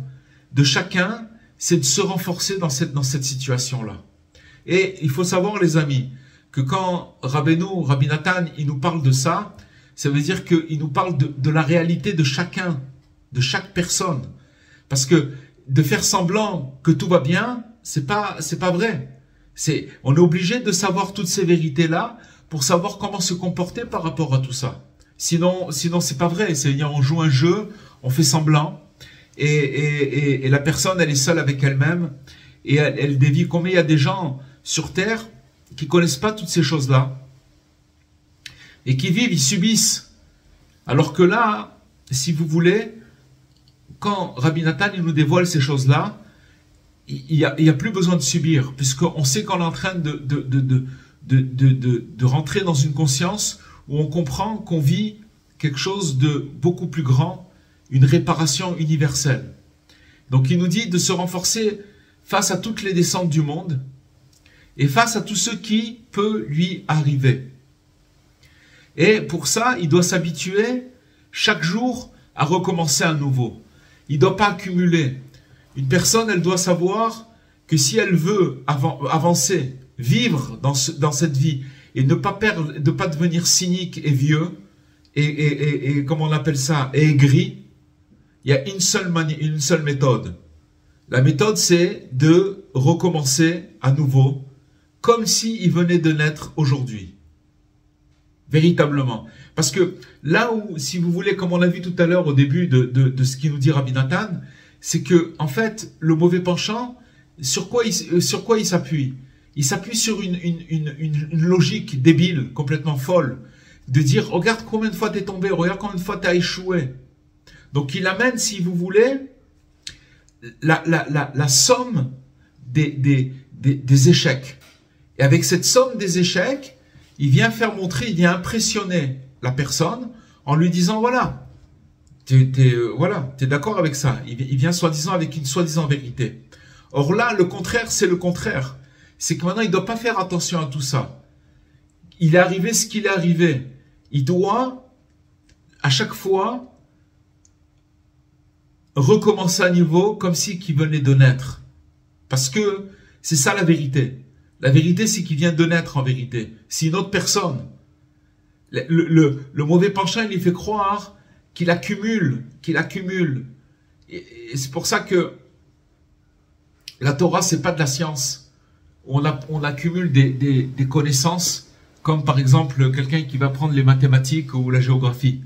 de chacun? C'est de se renforcer dans cette situation-là. Et il faut savoir, les amis, que quand Rabbi Nathan, il nous parle de ça, ça veut dire qu'il nous parle de la réalité de chacun, de chaque personne. Parce que de faire semblant que tout va bien, c'est pas vrai. On est obligé de savoir toutes ces vérités-là pour savoir comment se comporter par rapport à tout ça. Sinon c'est pas vrai. C'est-à-dire, on joue un jeu, on fait semblant, et la personne, elle est seule avec elle-même, et elle dévie. Combien il y a des gens sur Terre qui connaissent pas toutes ces choses-là, et qui vivent, ils subissent. Alors que là, si vous voulez, quand Rabbi Nathan il nous dévoile ces choses-là, il y a plus besoin de subir, puisqu'on sait qu'on est en train de rentrer dans une conscience où on comprend qu'on vit quelque chose de beaucoup plus grand, une réparation universelle. Donc il nous dit de se renforcer face à toutes les descentes du monde et face à tout ce qui peut lui arriver. Et pour ça, il doit s'habituer chaque jour à recommencer à nouveau. Il ne doit pas accumuler. Une personne, elle doit savoir que si elle veut avancer, vivre dans cette vie et ne pas devenir cynique et vieux et comment on appelle ça, et aigri, il y a une seule méthode. La méthode, c'est de recommencer à nouveau comme s'il venait de naître aujourd'hui. Véritablement. Parce que là où, si vous voulez, comme on a vu tout à l'heure au début de ce qu'il nous dit Rabbi Nathan, c'est que, en fait, le mauvais penchant, sur quoi il s'appuie? Il s'appuie sur une logique débile, complètement folle, de dire, regarde combien de fois t'es tombé, regarde combien de fois t'as échoué. Donc il amène, si vous voulez, la somme des échecs. Et avec cette somme des échecs, il vient faire montrer, il vient impressionner la personne en lui disant, voilà, t'es d'accord avec ça. Il vient soi-disant avec une soi-disant vérité. Or là, le contraire, c'est le contraire. C'est que maintenant, il ne doit pas faire attention à tout ça. Il est arrivé ce qu'il est arrivé. Il doit, à chaque fois, recommencer à niveau comme si qu'il venait de naître. Parce que c'est ça la vérité. La vérité, c'est qu'il vient de naître en vérité. C'est une autre personne. Le mauvais penchant, il lui fait croire qu'il accumule. Et c'est pour ça que la Torah, c'est pas de la science. On accumule des connaissances, comme par exemple quelqu'un qui va prendre les mathématiques ou la géographie,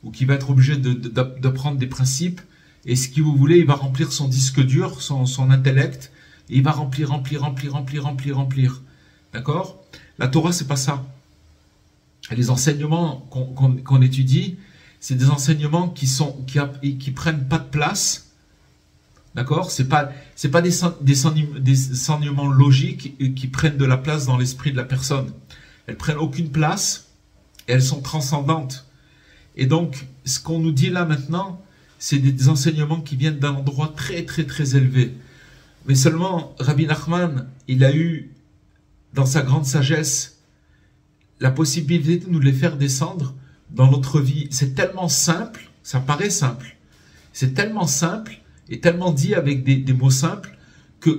ou qui va être obligé d'apprendre des principes, et ce que vous voulez, il va remplir son disque dur, son intellect, et il va remplir. D'accord? La Torah, c'est pas ça. Les enseignements qu'on étudie, c'est des enseignements qui prennent pas de place. D'accord? C'est pas des enseignements logiques qui prennent de la place dans l'esprit de la personne. Elles prennent aucune place et elles sont transcendantes. Et donc, ce qu'on nous dit là maintenant, c'est des enseignements qui viennent d'un endroit très élevé. Mais seulement, Rabbi Nachman, il a eu, dans sa grande sagesse, la possibilité de nous les faire descendre dans notre vie. C'est tellement simple, ça paraît simple, c'est tellement simple et tellement dit avec des mots simples que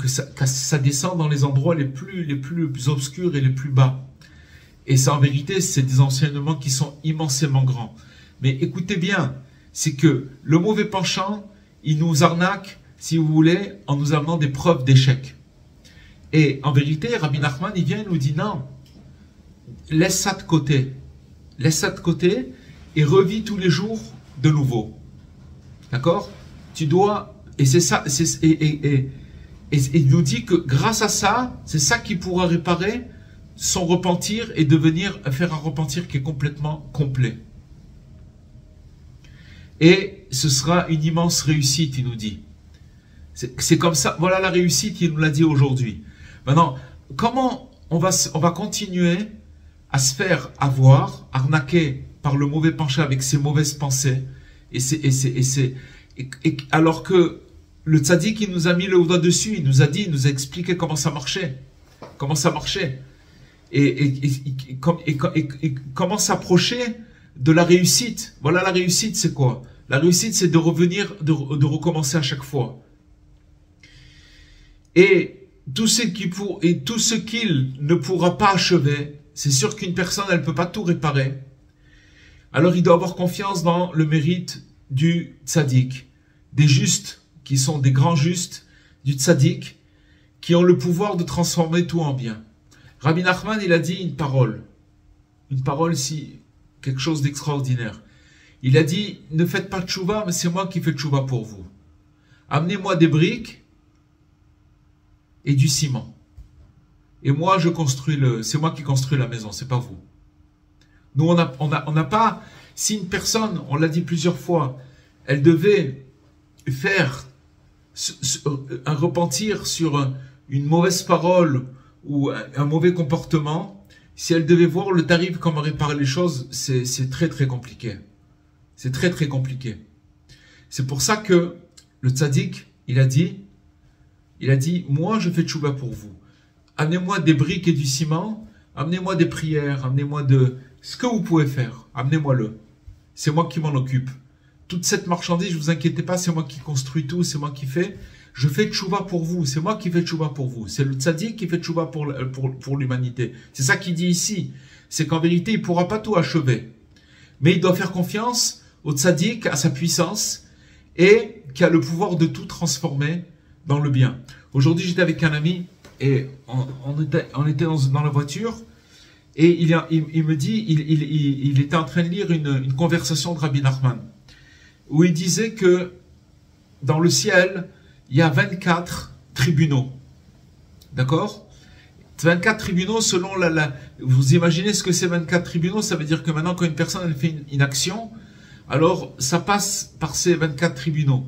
ça descend dans les endroits les plus obscurs et les plus bas. Et ça, en vérité, c'est des enseignements qui sont immensément grands. Mais écoutez bien, c'est que le mauvais penchant, il nous arnaque, si vous voulez, en nous amenant des preuves d'échec. Et en vérité, Rabbi Nachman, il vient et nous dit non, laisse ça de côté et revis tous les jours de nouveau. D'accord? Tu dois, et c'est ça, et il nous dit que grâce à ça, c'est ça qui pourra réparer son repentir et faire un repentir qui est complètement complet. Et ce sera une immense réussite, il nous dit. C'est comme ça, voilà la réussite, il nous l'a dit aujourd'hui. Maintenant, comment on va continuer à se faire avoir, arnaquer par le mauvais penchant avec ses mauvaises pensées, alors que le tzaddik, il nous a mis le doigt dessus, il nous a expliqué comment ça marchait. Comment ça marchait. Et comment s'approcher de la réussite. Voilà la réussite, c'est quoi? La réussite, c'est de revenir, de recommencer à chaque fois. Et tout ce qu'il ne pourra pas achever, c'est sûr qu'une personne, elle ne peut pas tout réparer. Alors il doit avoir confiance dans le mérite du tzaddik, des justes, qui sont des grands justes, du tzaddik, qui ont le pouvoir de transformer tout en bien. Rabbi Nachman, il a dit une parole, quelque chose d'extraordinaire. Il a dit, ne faites pas de tchouva, mais c'est moi qui fais de tchouva pour vous. Amenez-moi des briques et du ciment. Et moi, c'est moi qui construis la maison, c'est pas vous. Nous, on n'a pas, si une personne, on l'a dit plusieurs fois, elle devait faire un repentir sur une mauvaise parole ou un mauvais comportement, si elle devait voir le tarif comment réparer les choses, c'est très très compliqué. C'est très très compliqué. C'est pour ça que le tzaddik, il a dit, moi je fais tchouba pour vous. Amenez-moi des briques et du ciment, amenez-moi des prières, amenez-moi ce que vous pouvez faire, amenez-moi-le. C'est moi qui m'en occupe. Toute cette marchandise, ne vous inquiétez pas, c'est moi qui construis tout, c'est moi qui fais. Je fais tchouva pour vous, c'est moi qui fais tchouva pour vous. C'est le tzaddik qui fait tchouva pour l'humanité. C'est ça qu'il dit ici. C'est qu'en vérité, il ne pourra pas tout achever. Mais il doit faire confiance au tzaddik, à sa puissance, et qui a le pouvoir de tout transformer dans le bien. Aujourd'hui, j'étais avec un ami, et on était dans la voiture, et il me dit, il était en train de lire une conversation de Rabbi Nachman, où il disait que dans le ciel, il y a 24 tribunaux. D'accord? 24 tribunaux selon vous imaginez ce que c'est 24 tribunaux? Ça veut dire que maintenant, quand une personne elle fait une action, alors ça passe par ces 24 tribunaux.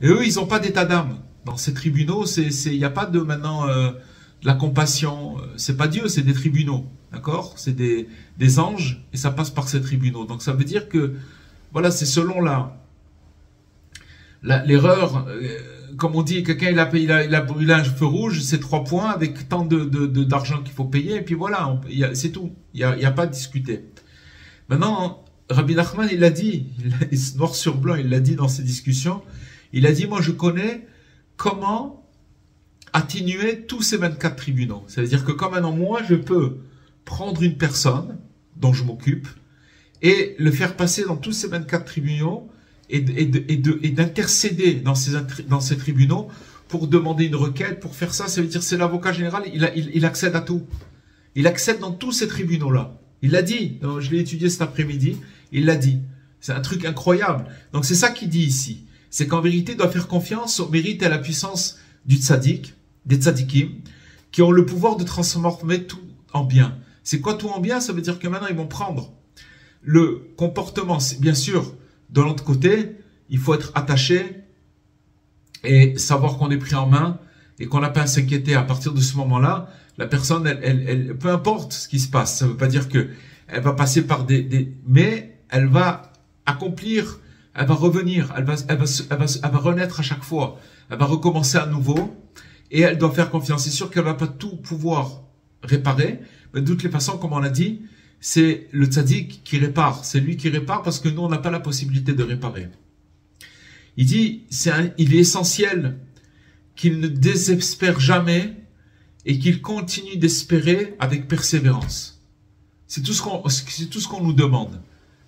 Et eux, ils n'ont pas d'état d'âme. Dans ces tribunaux, il n'y a pas de de la compassion. C'est pas Dieu, c'est des tribunaux. D'accord? C'est des anges et ça passe par ces tribunaux. Donc ça veut dire que, voilà, c'est selon l'erreur. Comme on dit, quelqu'un il a brûlé un feu rouge, c'est 3 points avec tant d'argent qu'il faut payer, et puis voilà, c'est tout. Il n'y a pas à discuter. Maintenant, Rabbi Nachman, il l'a dit, noir sur blanc, il l'a dit dans ses discussions, il a dit, moi je connais comment atténuer tous ces 24 tribunaux. Ça veut dire que comme maintenant, moi je peux prendre une personne dont je m'occupe et le faire passer dans tous ces 24 tribunaux et d'intercéder dans ces tribunaux pour demander une requête, pour faire ça. Ça veut dire c'est l'avocat général, il accède à tout. Il accède dans tous ces tribunaux-là. Il l'a dit, je l'ai étudié cet après-midi, il l'a dit. C'est un truc incroyable. Donc c'est ça qu'il dit ici. C'est qu'en vérité, il doit faire confiance au mérite et à la puissance du tzaddik, des tzaddikim, qui ont le pouvoir de transformer tout en bien. C'est quoi tout en bien? Ça veut dire que maintenant, ils vont prendre le comportement, bien sûr, de l'autre côté, il faut être attaché et savoir qu'on est pris en main et qu'on n'a pas à s'inquiéter. À partir de ce moment-là, la personne, elle, peu importe ce qui se passe, ça ne veut pas dire que elle va passer par mais elle va accomplir, elle va revenir, elle va renaître à chaque fois, elle va recommencer à nouveau et elle doit faire confiance. C'est sûr qu'elle va pas tout pouvoir réparer, mais de toutes les façons, comme on l'a dit, c'est le tzaddik qui répare. C'est lui qui répare parce que nous, on n'a pas la possibilité de réparer. Il dit, il est essentiel qu'il ne désespère jamais et qu'il continue d'espérer avec persévérance. C'est tout ce qu'on nous demande.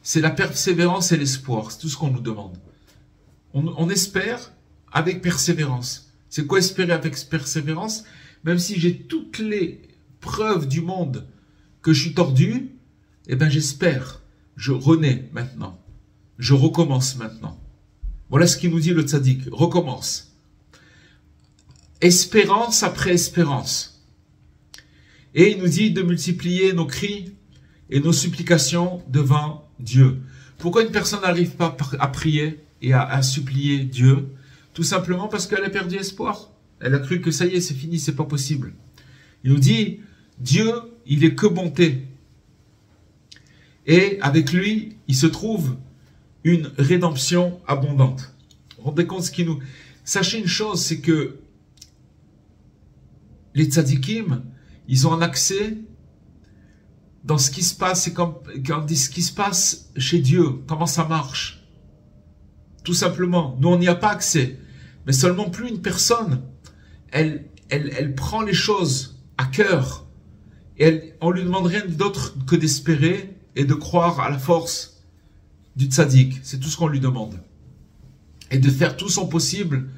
C'est la persévérance et l'espoir. C'est tout ce qu'on nous demande. On espère avec persévérance. C'est quoi espérer avec persévérance? Même si j'ai toutes les preuves du monde que je suis tordu, eh bien j'espère, je renais maintenant. je recommence maintenant. Voilà ce qu'il nous dit le tzaddik, recommence. Espérance après espérance. Et il nous dit de multiplier nos cris et nos supplications devant Dieu. Pourquoi une personne n'arrive pas à prier et à supplier Dieu? Tout simplement parce qu'elle a perdu espoir. Elle a cru que ça y est, c'est fini, c'est pas possible. Il nous dit, Dieu, il est que bonté. Et avec lui, il se trouve une rédemption abondante. Vous vous rendez compte ce qui nous... Sachez une chose, c'est que les tzadikim, ils ont un accès dans ce qui se passe, c'est comme ce qui se passe chez Dieu, comment ça marche. Tout simplement, nous on n'y a pas accès. Mais seulement plus une personne, elle prend les choses à cœur. Et on lui demande rien d'autre que d'espérer et de croire à la force du tzaddik. C'est tout ce qu'on lui demande. Et de faire tout son possible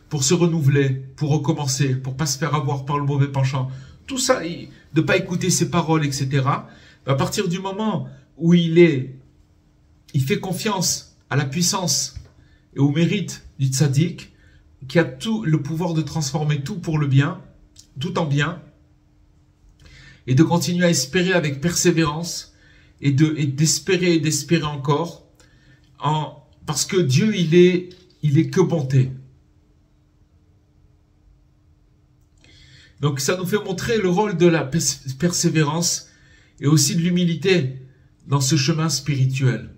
pour se renouveler, pour recommencer, pour pas se faire avoir par le mauvais penchant. Tout ça, de ne pas écouter ses paroles, etc. À partir du moment où il fait confiance à la puissance et au mérite du tzaddik, qui a tout le pouvoir de transformer tout pour le bien, tout en bien, et de continuer à espérer avec persévérance, et d'espérer et d'espérer encore, parce que Dieu, il est que bonté. Donc ça nous fait montrer le rôle de la persévérance et aussi de l'humilité dans ce chemin spirituel.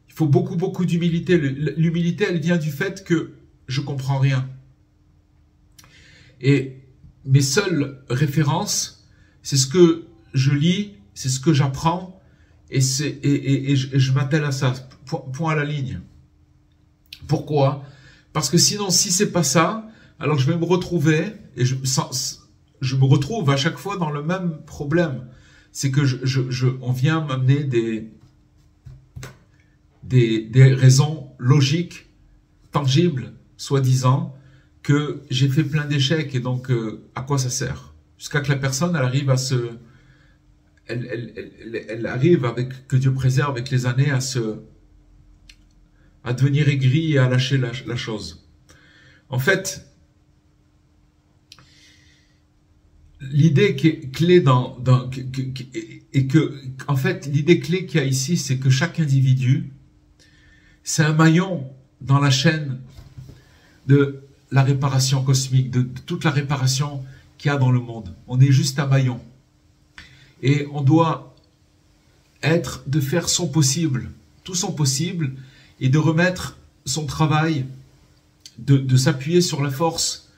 Il faut beaucoup d'humilité. L'humilité, elle vient du fait que je comprends rien. Et mes seules références, c'est ce que je lis, c'est ce que j'apprends, et je m'attelle à ça, point à la ligne. Pourquoi? Parce que sinon, si c'est pas ça, alors je vais me retrouver, et je me retrouve à chaque fois dans le même problème. C'est que on vient m'amener des raisons logiques, tangibles, soi-disant, que j'ai fait plein d'échecs, et donc à quoi ça sert? Jusqu'à que la personne, elle arrive à se... Elle arrive, avec que Dieu préserve avec les années, à devenir aigri et à lâcher la chose. En fait, l'idée qui est clé l'idée clé qu'il y a ici, c'est que chaque individu, c'est un maillon dans la chaîne de la réparation cosmique, de toute la réparation qu'il y a dans le monde. On est juste un maillon. Et on doit de faire son possible, tout son possible, et de remettre son travail, de s'appuyer sur la force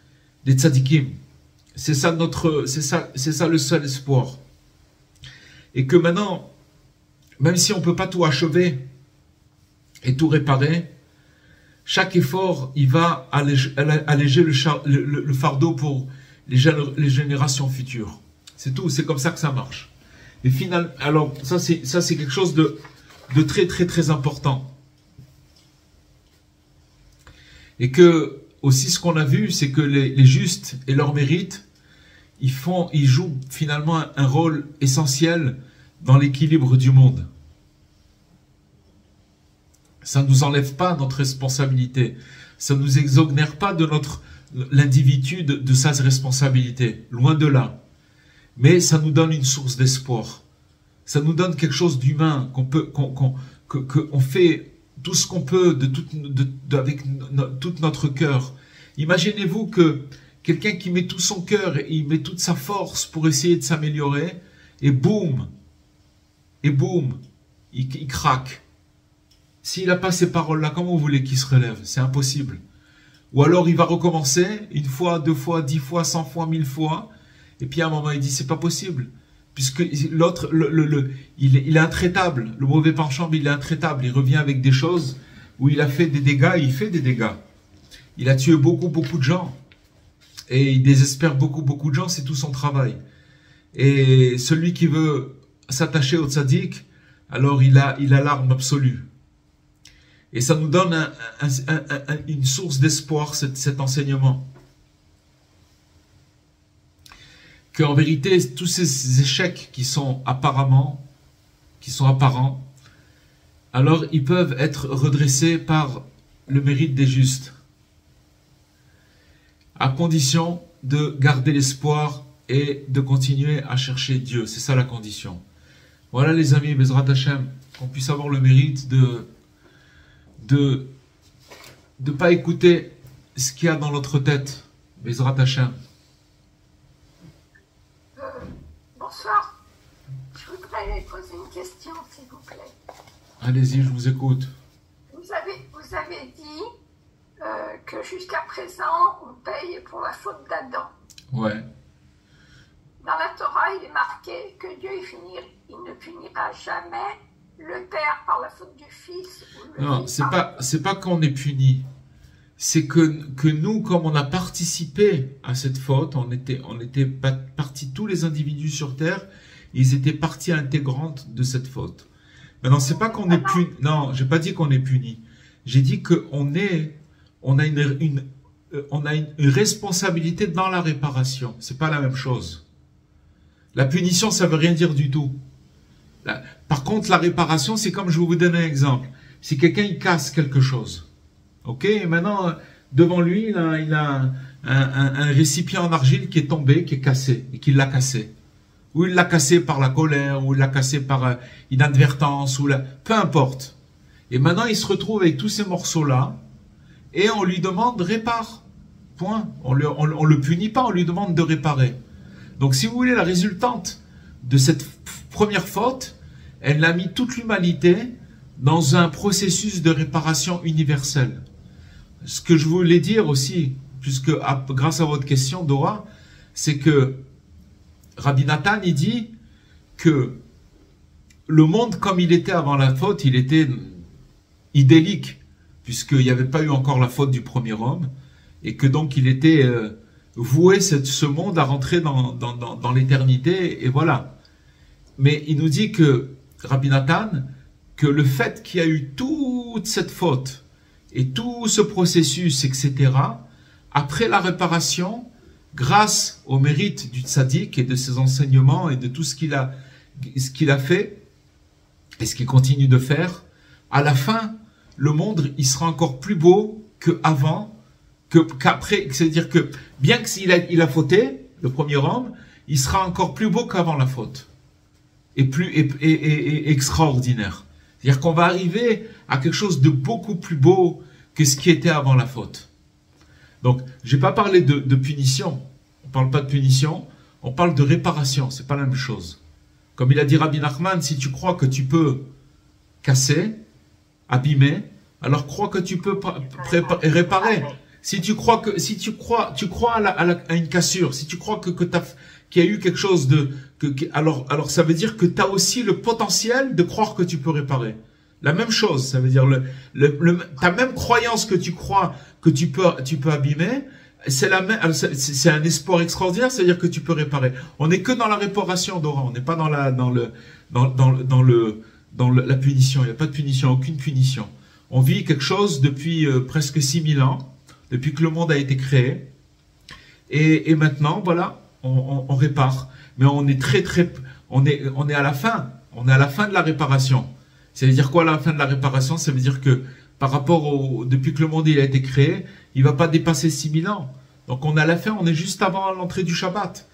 des tzadikim. C'est ça le seul espoir. Et que maintenant, même si on ne peut pas tout achever et tout réparer, chaque effort, il va alléger le fardeau pour les générations futures. C'est tout, c'est comme ça que ça marche. Et finalement, alors ça c'est quelque chose de très important. Et que aussi ce qu'on a vu, c'est que les justes et leur mérite, ils jouent finalement un rôle essentiel dans l'équilibre du monde. Ça ne nous enlève pas notre responsabilité. Ça ne nous exonère pas de l'individu de sa responsabilité. Loin de là. Mais ça nous donne une source d'espoir. Ça nous donne quelque chose d'humain, qu'on fait tout ce qu'on peut avec tout notre cœur. Imaginez-vous que quelqu'un qui met tout son cœur, il met toute sa force pour essayer de s'améliorer, et boum, il craque. S'il n'a pas ces paroles-là, comment vous voulez qu'il se relève? C'est impossible. Ou alors il va recommencer, une fois, 2 fois, 10 fois, 100 fois, 1000 fois, et puis à un moment il dit c'est pas possible, puisque l'autre, il est intraitable, le mauvais penchant, il est intraitable, il revient avec des choses où il a fait des dégâts, et il fait des dégâts. Il a tué beaucoup de gens, et il désespère beaucoup de gens, c'est tout son travail. Et celui qui veut s'attacher au tzaddik, alors il a l'arme absolue. Et ça nous donne une source d'espoir, cet enseignement. Qu'en vérité, tous ces échecs qui sont apparents, alors ils peuvent être redressés par le mérite des justes, à condition de garder l'espoir et de continuer à chercher Dieu. C'est ça la condition. Voilà les amis, Bezrat Hashem, qu'on puisse avoir le mérite de pas écouter ce qu'il y a dans notre tête. Bezrat Hashem. Bonsoir. Je voudrais poser une question, s'il vous plaît. Allez-y, je vous écoute. Vous avez dit que jusqu'à présent, on paye pour la faute d'Adam. Ouais. Dans la Torah, il est marqué que Dieu il ne punira jamais le père par la faute du fils. Ou le Non, fils c'est pas qu'on est puni. C'est que nous, comme on a participé à cette faute, on était partis, tous les individus sur Terre, ils étaient partie intégrante de cette faute. Maintenant, c'est pas qu'on est puni. Non, j'ai pas dit qu'on est puni. J'ai dit qu'on a une responsabilité dans la réparation. C'est pas la même chose. La punition, ça veut rien dire du tout. Par contre, la réparation, c'est comme je vais vous donner un exemple. Si quelqu'un il casse quelque chose, ok, et maintenant devant lui, il a un récipient en argile qui est tombé, qui est cassé et qui l'a cassé. Ou il l'a cassé par la colère, ou il l'a cassé par inadvertance, peu importe. Et maintenant, il se retrouve avec tous ces morceaux-là, et on lui demande répare. Point. On le punit pas, on lui demande de réparer. Donc, si vous voulez, la résultante de cette première faute, elle a mis toute l'humanité dans un processus de réparation universelle. Ce que je voulais dire aussi, puisque grâce à votre question, Dora, c'est que Rabbi Nathan, il dit que le monde comme il était avant la faute, il était idyllique, puisqu'il n'y avait pas eu encore la faute du premier homme, et que donc il était voué ce monde à rentrer dans l'éternité, et voilà. Mais il nous dit que, Rabbi Nathan, que le fait qu'il y a eu toute cette faute, et tout ce processus, etc., après la réparation, grâce au mérite du tzaddik et de ses enseignements et de tout ce qu'il a fait et ce qu'il continue de faire, à la fin, le monde il sera encore plus beau qu'avant, qu'après. C'est-à-dire que bien qu'il a fauté, le premier homme, il sera encore plus beau qu'avant la faute et extraordinaire. C'est-à-dire qu'on va arriver à quelque chose de beaucoup plus beau que ce qui était avant la faute. Donc, je n'ai pas parlé de punition. On ne parle pas de punition, on parle de réparation. C'est pas la même chose. Comme il a dit Rabbi Nachman, si tu crois que tu peux casser, abîmer, alors crois que tu peux réparer. Si tu crois à une cassure, si tu crois qu'il y a eu quelque chose alors ça veut dire que tu as aussi le potentiel de croire que tu peux réparer. La même chose, ça veut dire ta même croyance que tu crois que tu peux abîmer, c'est un espoir extraordinaire, c'est-à-dire que tu peux réparer. On n'est que dans la réparation, Dora, on n'est pas dans la punition. Il n'y a pas de punition, aucune punition. On vit quelque chose depuis presque 6000 ans, depuis que le monde a été créé, et maintenant, voilà, on répare. Mais on est on est à la fin. On est à la fin de la réparation. Ça veut dire quoi la fin de la réparation? Ça veut dire que par rapport depuis que le monde il a été créé, il va pas dépasser 6000 ans. Donc on est à la fin, on est juste avant l'entrée du Shabbat.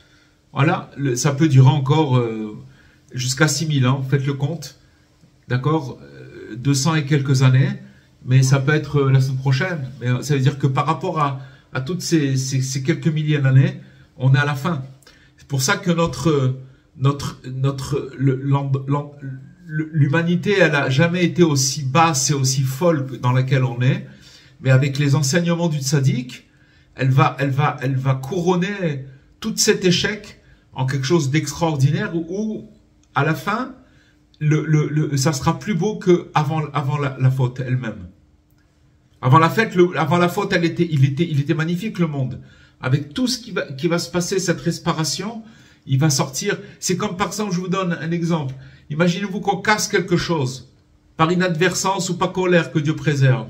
Voilà, ça peut durer encore jusqu'à 6000 ans, faites le compte. D'accord, 200 et quelques années, mais ça peut être la semaine prochaine. Mais ça veut dire que par rapport à toutes ces quelques milliers d'années, on est à la fin. C'est pour ça que l'humanité, elle a jamais été aussi basse et aussi folle dans laquelle on est, mais avec les enseignements du tzaddik, elle va couronner tout cet échec en quelque chose d'extraordinaire où, à la fin, ça sera plus beau que avant la faute elle-même. Avant la faute, il était magnifique le monde. Avec tout ce qui va se passer, cette réparation, il va sortir. C'est comme par exemple, je vous donne un exemple. Imaginez-vous qu'on casse quelque chose, par inadvertance ou par colère, que Dieu préserve.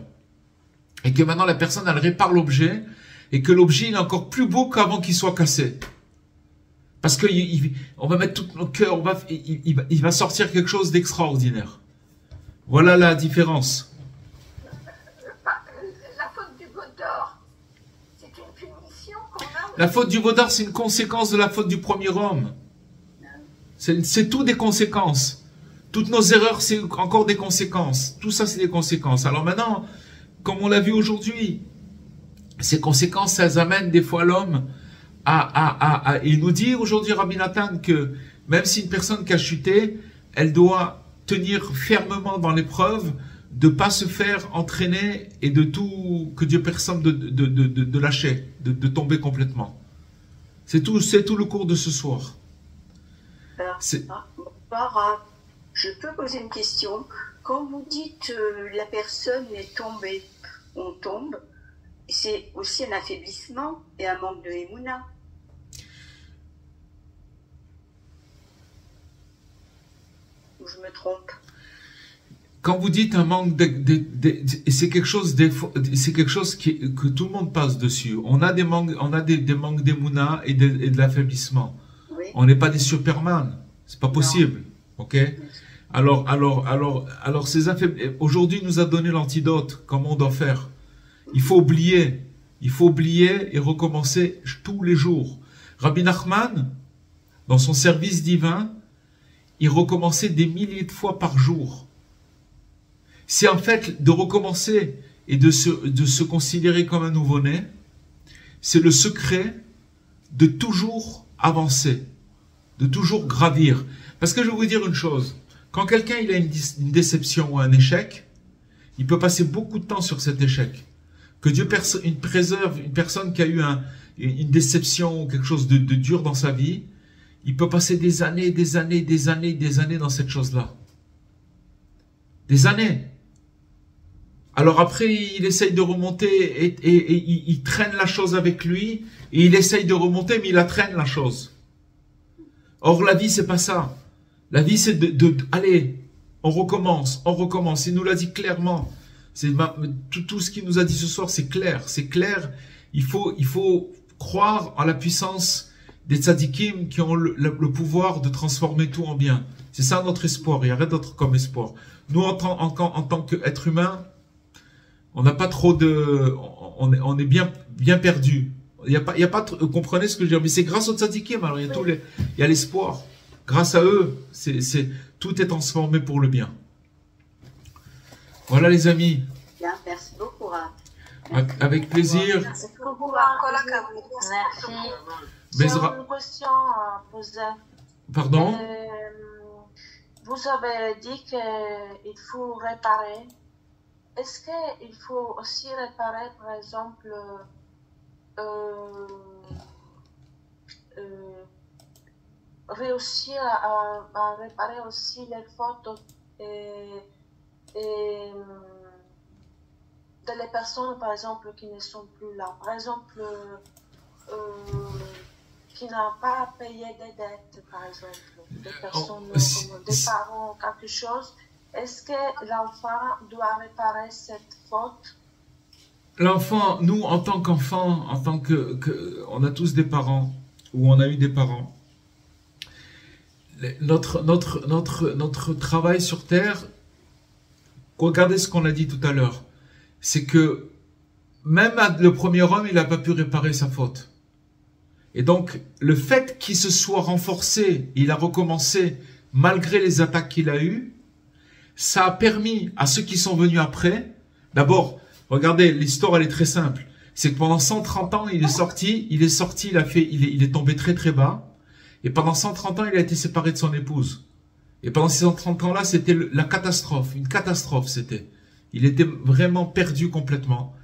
Et que maintenant la personne, elle répare l'objet, et que l'objet il est encore plus beau qu'avant qu'il soit cassé. Parce que on va mettre tout notre cœur, il va sortir quelque chose d'extraordinaire. Voilà la différence. La faute du veau d'or, c'est une punition qu'on a. La faute du veau d'or, c'est une conséquence de la faute du premier homme. C'est tout des conséquences. Toutes nos erreurs, c'est encore des conséquences. Tout ça, c'est des conséquences. Alors maintenant, comme on l'a vu aujourd'hui, ces conséquences, elles amènent des fois l'homme il nous dit aujourd'hui, Rabbi Nathan, que même si une personne qui a chuté, elle doit tenir fermement dans l'épreuve, de pas se faire entraîner et de tout, que Dieu personne de lâcher, de tomber complètement. C'est tout le cours de ce soir. Alors, je peux poser une question. Quand vous dites la personne est tombée, on tombe, c'est aussi un affaiblissement et un manque de émouna. Ou je me trompe? Quand vous dites un manque c'est quelque chose que tout le monde passe dessus. On a des manques d'émouna et de l'affaiblissement. Oui. On n'est pas des Superman. C'est pas possible. Non. Ok? Alors, aujourd'hui, nous a donné l'antidote, comment on doit faire. Il faut oublier et recommencer tous les jours. Rabbi Nachman, dans son service divin, il recommençait des milliers de fois par jour. C'est en fait de recommencer et de se considérer comme un nouveau-né, c'est le secret de toujours avancer, de toujours gravir. Parce que je vais vous dire une chose, quand quelqu'un il a une déception ou un échec, il peut passer beaucoup de temps sur cet échec. Que Dieu préserve une personne qui a eu une déception ou quelque chose de dur dans sa vie, il peut passer des années dans cette chose-là. Des années. Alors après, il essaye de remonter et il traîne la chose avec lui et il essaye de remonter, mais il la traîne la chose. Or, la vie, c'est pas ça. La vie, c'est allez, on recommence. Il nous l'a dit clairement. Tout ce qu'il nous a dit ce soir, c'est clair. C'est clair. Il faut croire en la puissance des tzadikim qui ont le pouvoir de transformer tout en bien. C'est ça notre espoir. Il n'y a rien d'autre comme espoir. Nous, en tant qu'être humain, on n'a pas trop de... On est bien perdu. Il y a pas vous comprenez ce que je veux dire? Mais c'est grâce aux tzadikim. Alors, il y a l'espoir. Grâce à eux, tout est transformé pour le bien. Voilà les amis. Bien, merci beaucoup. Avec plaisir. Merci. J'ai une question à poser. Pardon? Vous avez dit qu'il faut réparer. Est-ce qu'il faut aussi réparer, par exemple, réussir à réparer aussi les fautes et de les personnes, par exemple, qui ne sont plus là. Par exemple, qui n'ont pas payé des dettes, par exemple. Des personnes, comme des parents, quelque chose. Est-ce que l'enfant doit réparer cette faute? L'enfant, nous, en tant qu'enfant, on a tous des parents, ou on a eu des parents. Notre travail sur Terre, regardez ce qu'on a dit tout à l'heure, c'est que même le premier homme, il n'a pas pu réparer sa faute. Et donc, le fait qu'il se soit renforcé, il a recommencé, malgré les attaques qu'il a eues, ça a permis à ceux qui sont venus après, d'abord, regardez, l'histoire elle est très simple, c'est que pendant 130 ans, il est tombé très très bas, et pendant 130 ans, il a été séparé de son épouse. Et pendant ces 130 ans-là, c'était la catastrophe, une catastrophe c'était. Il était vraiment perdu complètement.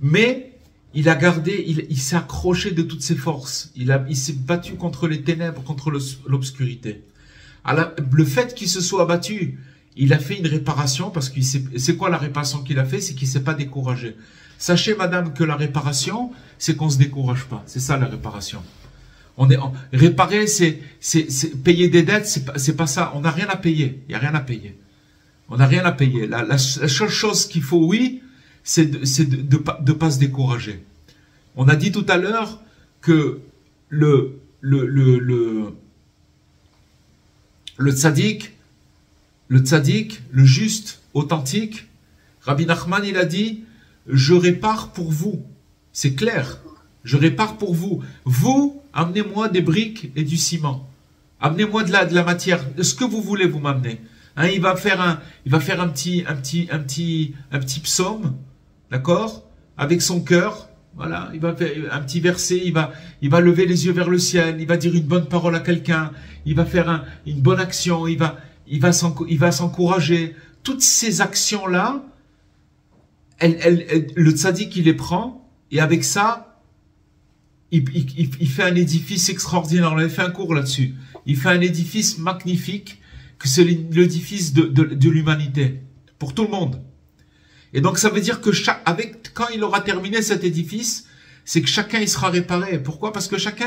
Mais il a gardé, il s'est accroché de toutes ses forces. Il s'est battu contre les ténèbres, contre l'obscurité. Le fait qu'il se soit abattu, il a fait une réparation parce que c'est quoi la réparation qu'il a fait? C'est qu'il s'est pas découragé. Sachez, madame, que la réparation, c'est qu'on se décourage pas. C'est ça la réparation. Réparer, c'est payer des dettes, c'est pas ça. On n'a rien à payer. Il y a rien à payer. On n'a rien à payer. La seule chose qu'il faut, oui, c'est de pas se décourager. On a dit tout à l'heure que le tzaddik, le juste, authentique, Rabbi Nachman, il a dit, je répare pour vous. C'est clair. Je répare pour vous. Vous, amenez-moi des briques et du ciment. Amenez-moi de la matière. Ce que vous voulez, vous m'amenez. Hein, il va faire un petit psaume, d'accord, avec son cœur. Voilà, il va faire un petit verset. Il va lever les yeux vers le ciel. Il va dire une bonne parole à quelqu'un. Il va faire une bonne action. Il va s'encourager. Toutes ces actions-là, le tzaddik, il les prend, et avec ça, il fait un édifice extraordinaire. On avait fait un cours là-dessus. Il fait un édifice magnifique, que c'est l'édifice de l'humanité, pour tout le monde. Et donc ça veut dire que quand il aura terminé cet édifice, c'est que chacun il sera réparé. Pourquoi? Parce que chacun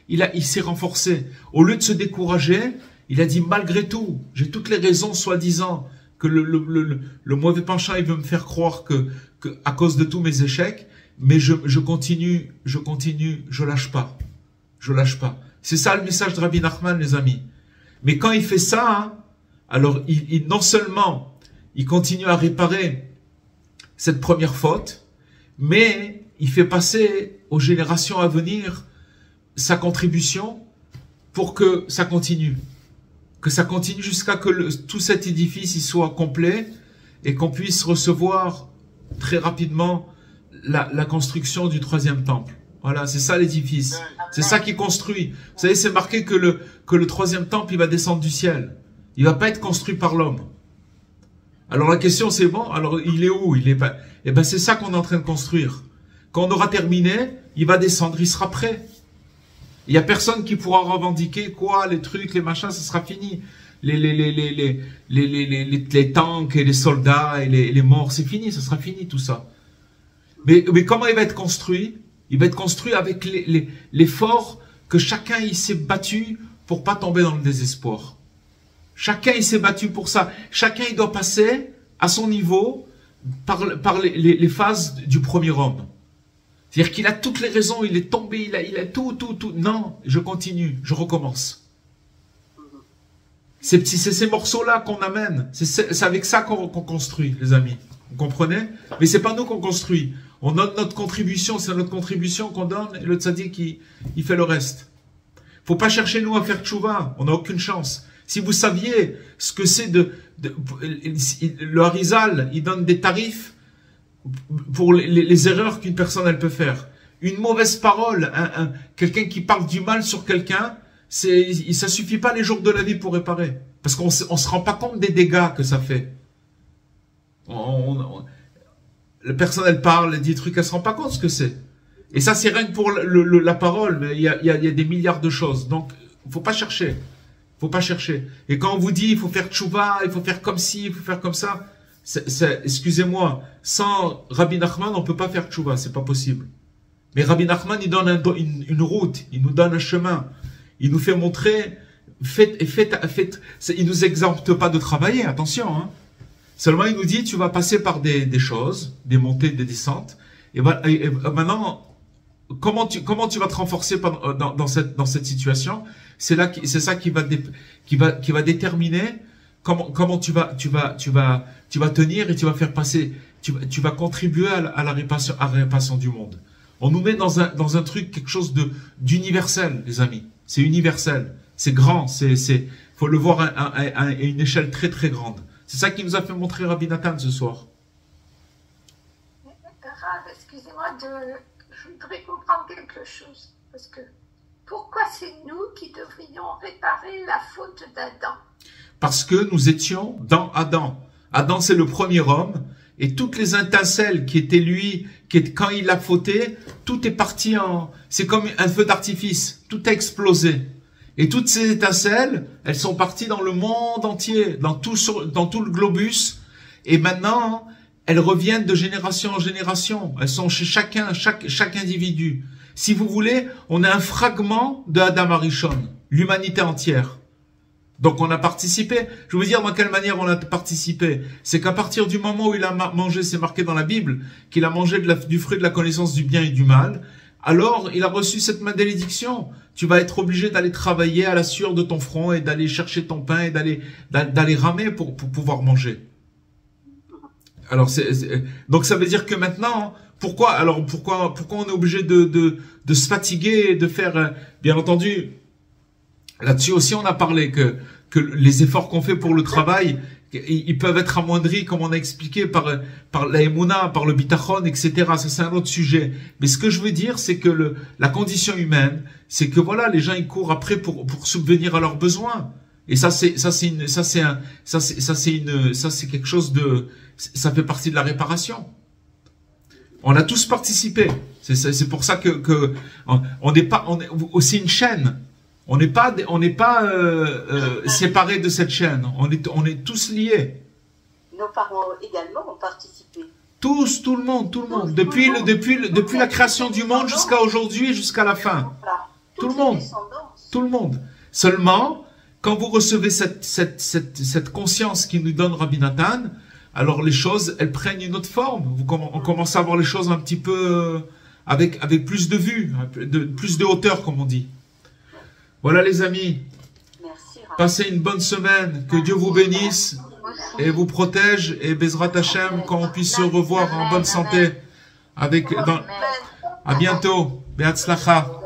il s'est renforcé. Au lieu de se décourager, il a dit malgré tout, j'ai toutes les raisons soi-disant que le mauvais penchant il veut me faire croire que à cause de tous mes échecs, mais je continue, je lâche pas. C'est ça le message de Rabbi Nachman, les amis. Mais quand il fait ça, hein, alors non seulement il continue à réparer cette première faute, mais il fait passer aux générations à venir sa contribution pour que ça continue. Que ça continue jusqu'à que tout cet édifice il soit complet et qu'on puisse recevoir très rapidement la construction du troisième temple. Voilà, c'est ça l'édifice. C'est ça qui construit. Vous savez, c'est marqué que le troisième temple, il va descendre du ciel. Il va pas être construit par l'homme. Alors la question c'est bon, alors il est où? Il est pas. Eh ben c'est ça qu'on est en train de construire. Quand on aura terminé, il va descendre, il sera prêt. Il y a personne qui pourra revendiquer quoi, les trucs, les machins, ça sera fini. Les tanks et les soldats et les morts, c'est fini, ça sera fini tout ça. Mais comment il va être construit? Il va être construit avec l'effort que chacun il s'est battu pour pas tomber dans le désespoir. Chacun il s'est battu pour ça. Chacun il doit passer à son niveau par les phases du premier homme. C'est-à-dire qu'il a toutes les raisons, il est tombé, il a tout. Non, je continue, je recommence. C'est ces morceaux-là qu'on amène. C'est avec ça qu'on construit, les amis. Vous comprenez? Mais c'est pas nous qu'on construit. On donne notre contribution, c'est notre contribution qu'on donne, et le tzaddik, il fait le reste. Faut pas chercher nous à faire tchouva, on n'a aucune chance. Si vous saviez ce que c'est le Harizal, il donne des tarifs pour les erreurs qu'une personne elle peut faire. Une mauvaise parole, quelqu'un qui parle du mal sur quelqu'un, ça suffit pas les jours de la vie pour réparer. Parce qu'on se rend pas compte des dégâts que ça fait. La personne elle parle, elle dit des trucs, elle se rend pas compte ce que c'est. Et ça c'est rien que pour la parole, mais il y a des milliards de choses. Donc faut pas chercher. Faut pas chercher. Et quand on vous dit il faut faire tchouva, il faut faire comme ci, il faut faire comme ça, excusez-moi, sans Rabbi Nachman on peut pas faire tchouva, c'est pas possible. Mais Rabbi Nachman il donne une route, il nous donne un chemin, il nous fait montrer, faites, il nous exempte pas de travailler, attention, hein. Seulement, il nous dit, tu vas passer par des choses, des montées, des descentes. Et maintenant, comment tu vas te renforcer dans cette situation? C'est ça qui va déterminer comment tu vas tenir et tu vas faire passer, tu vas contribuer à la réparation du monde. On nous met dans un truc, quelque chose d'universel, les amis. C'est universel. C'est grand. Faut le voir à une échelle très, très grande. C'est ça qui nous a fait montrer Rabbi Nathan ce soir. Rav, excusez-moi, je voudrais comprendre quelque chose. Parce que pourquoi c'est nous qui devrions réparer la faute d'Adam? Parce que nous étions dans Adam. Adam, c'est le premier homme. Et toutes les étincelles qui étaient lui, quand il a fauté, tout est parti c'est comme un feu d'artifice. Tout a explosé. Et toutes ces étincelles, elles sont parties dans le monde entier, dans tout le globus. Et maintenant, elles reviennent de génération en génération. Elles sont chez chaque individu. Si vous voulez, on a un fragment de Adam Arishon, l'humanité entière. Donc on a participé. Je vais vous dire dans quelle manière on a participé. C'est qu'à partir du moment où il a mangé, c'est marqué dans la Bible, qu'il a mangé du fruit de la connaissance du bien et du mal, alors il a reçu cette malédiction. Tu vas être obligé d'aller travailler à la sueur de ton front et d'aller chercher ton pain et d'aller ramer pour pouvoir manger. Alors, donc ça veut dire que maintenant, pourquoi on est obligé de se fatiguer et de faire, bien entendu, là-dessus aussi on a parlé que les efforts qu'on fait pour le travail, ils peuvent être amoindris, comme on a expliqué, par la émouna, par le bitachon, etc. Ça, c'est un autre sujet. Mais ce que je veux dire, c'est que la condition humaine, c'est que voilà, les gens, ils courent après pour subvenir à leurs besoins. Et ça, c'est quelque chose de, ça fait partie de la réparation. On a tous participé. C'est pour ça que on n'est pas, c'est une chaîne. On n'est pas séparés de cette chaîne. On est tous liés. Nos parents également ont participé. Tous, tout le monde. Depuis la création du monde jusqu'à aujourd'hui, jusqu'à la fin. Tout le monde. Seulement, quand vous recevez cette conscience qui nous donne Rabbi Nathan, alors les choses, elles prennent une autre forme. On commence à voir les choses un petit peu avec plus de vue, plus de hauteur, comme on dit. Voilà les amis. Merci, passez une bonne semaine. Que Dieu vous bénisse et vous protège. Et Bezrat Hashem, quand on puisse se revoir en bonne santé. À bientôt. Be'atzlacha.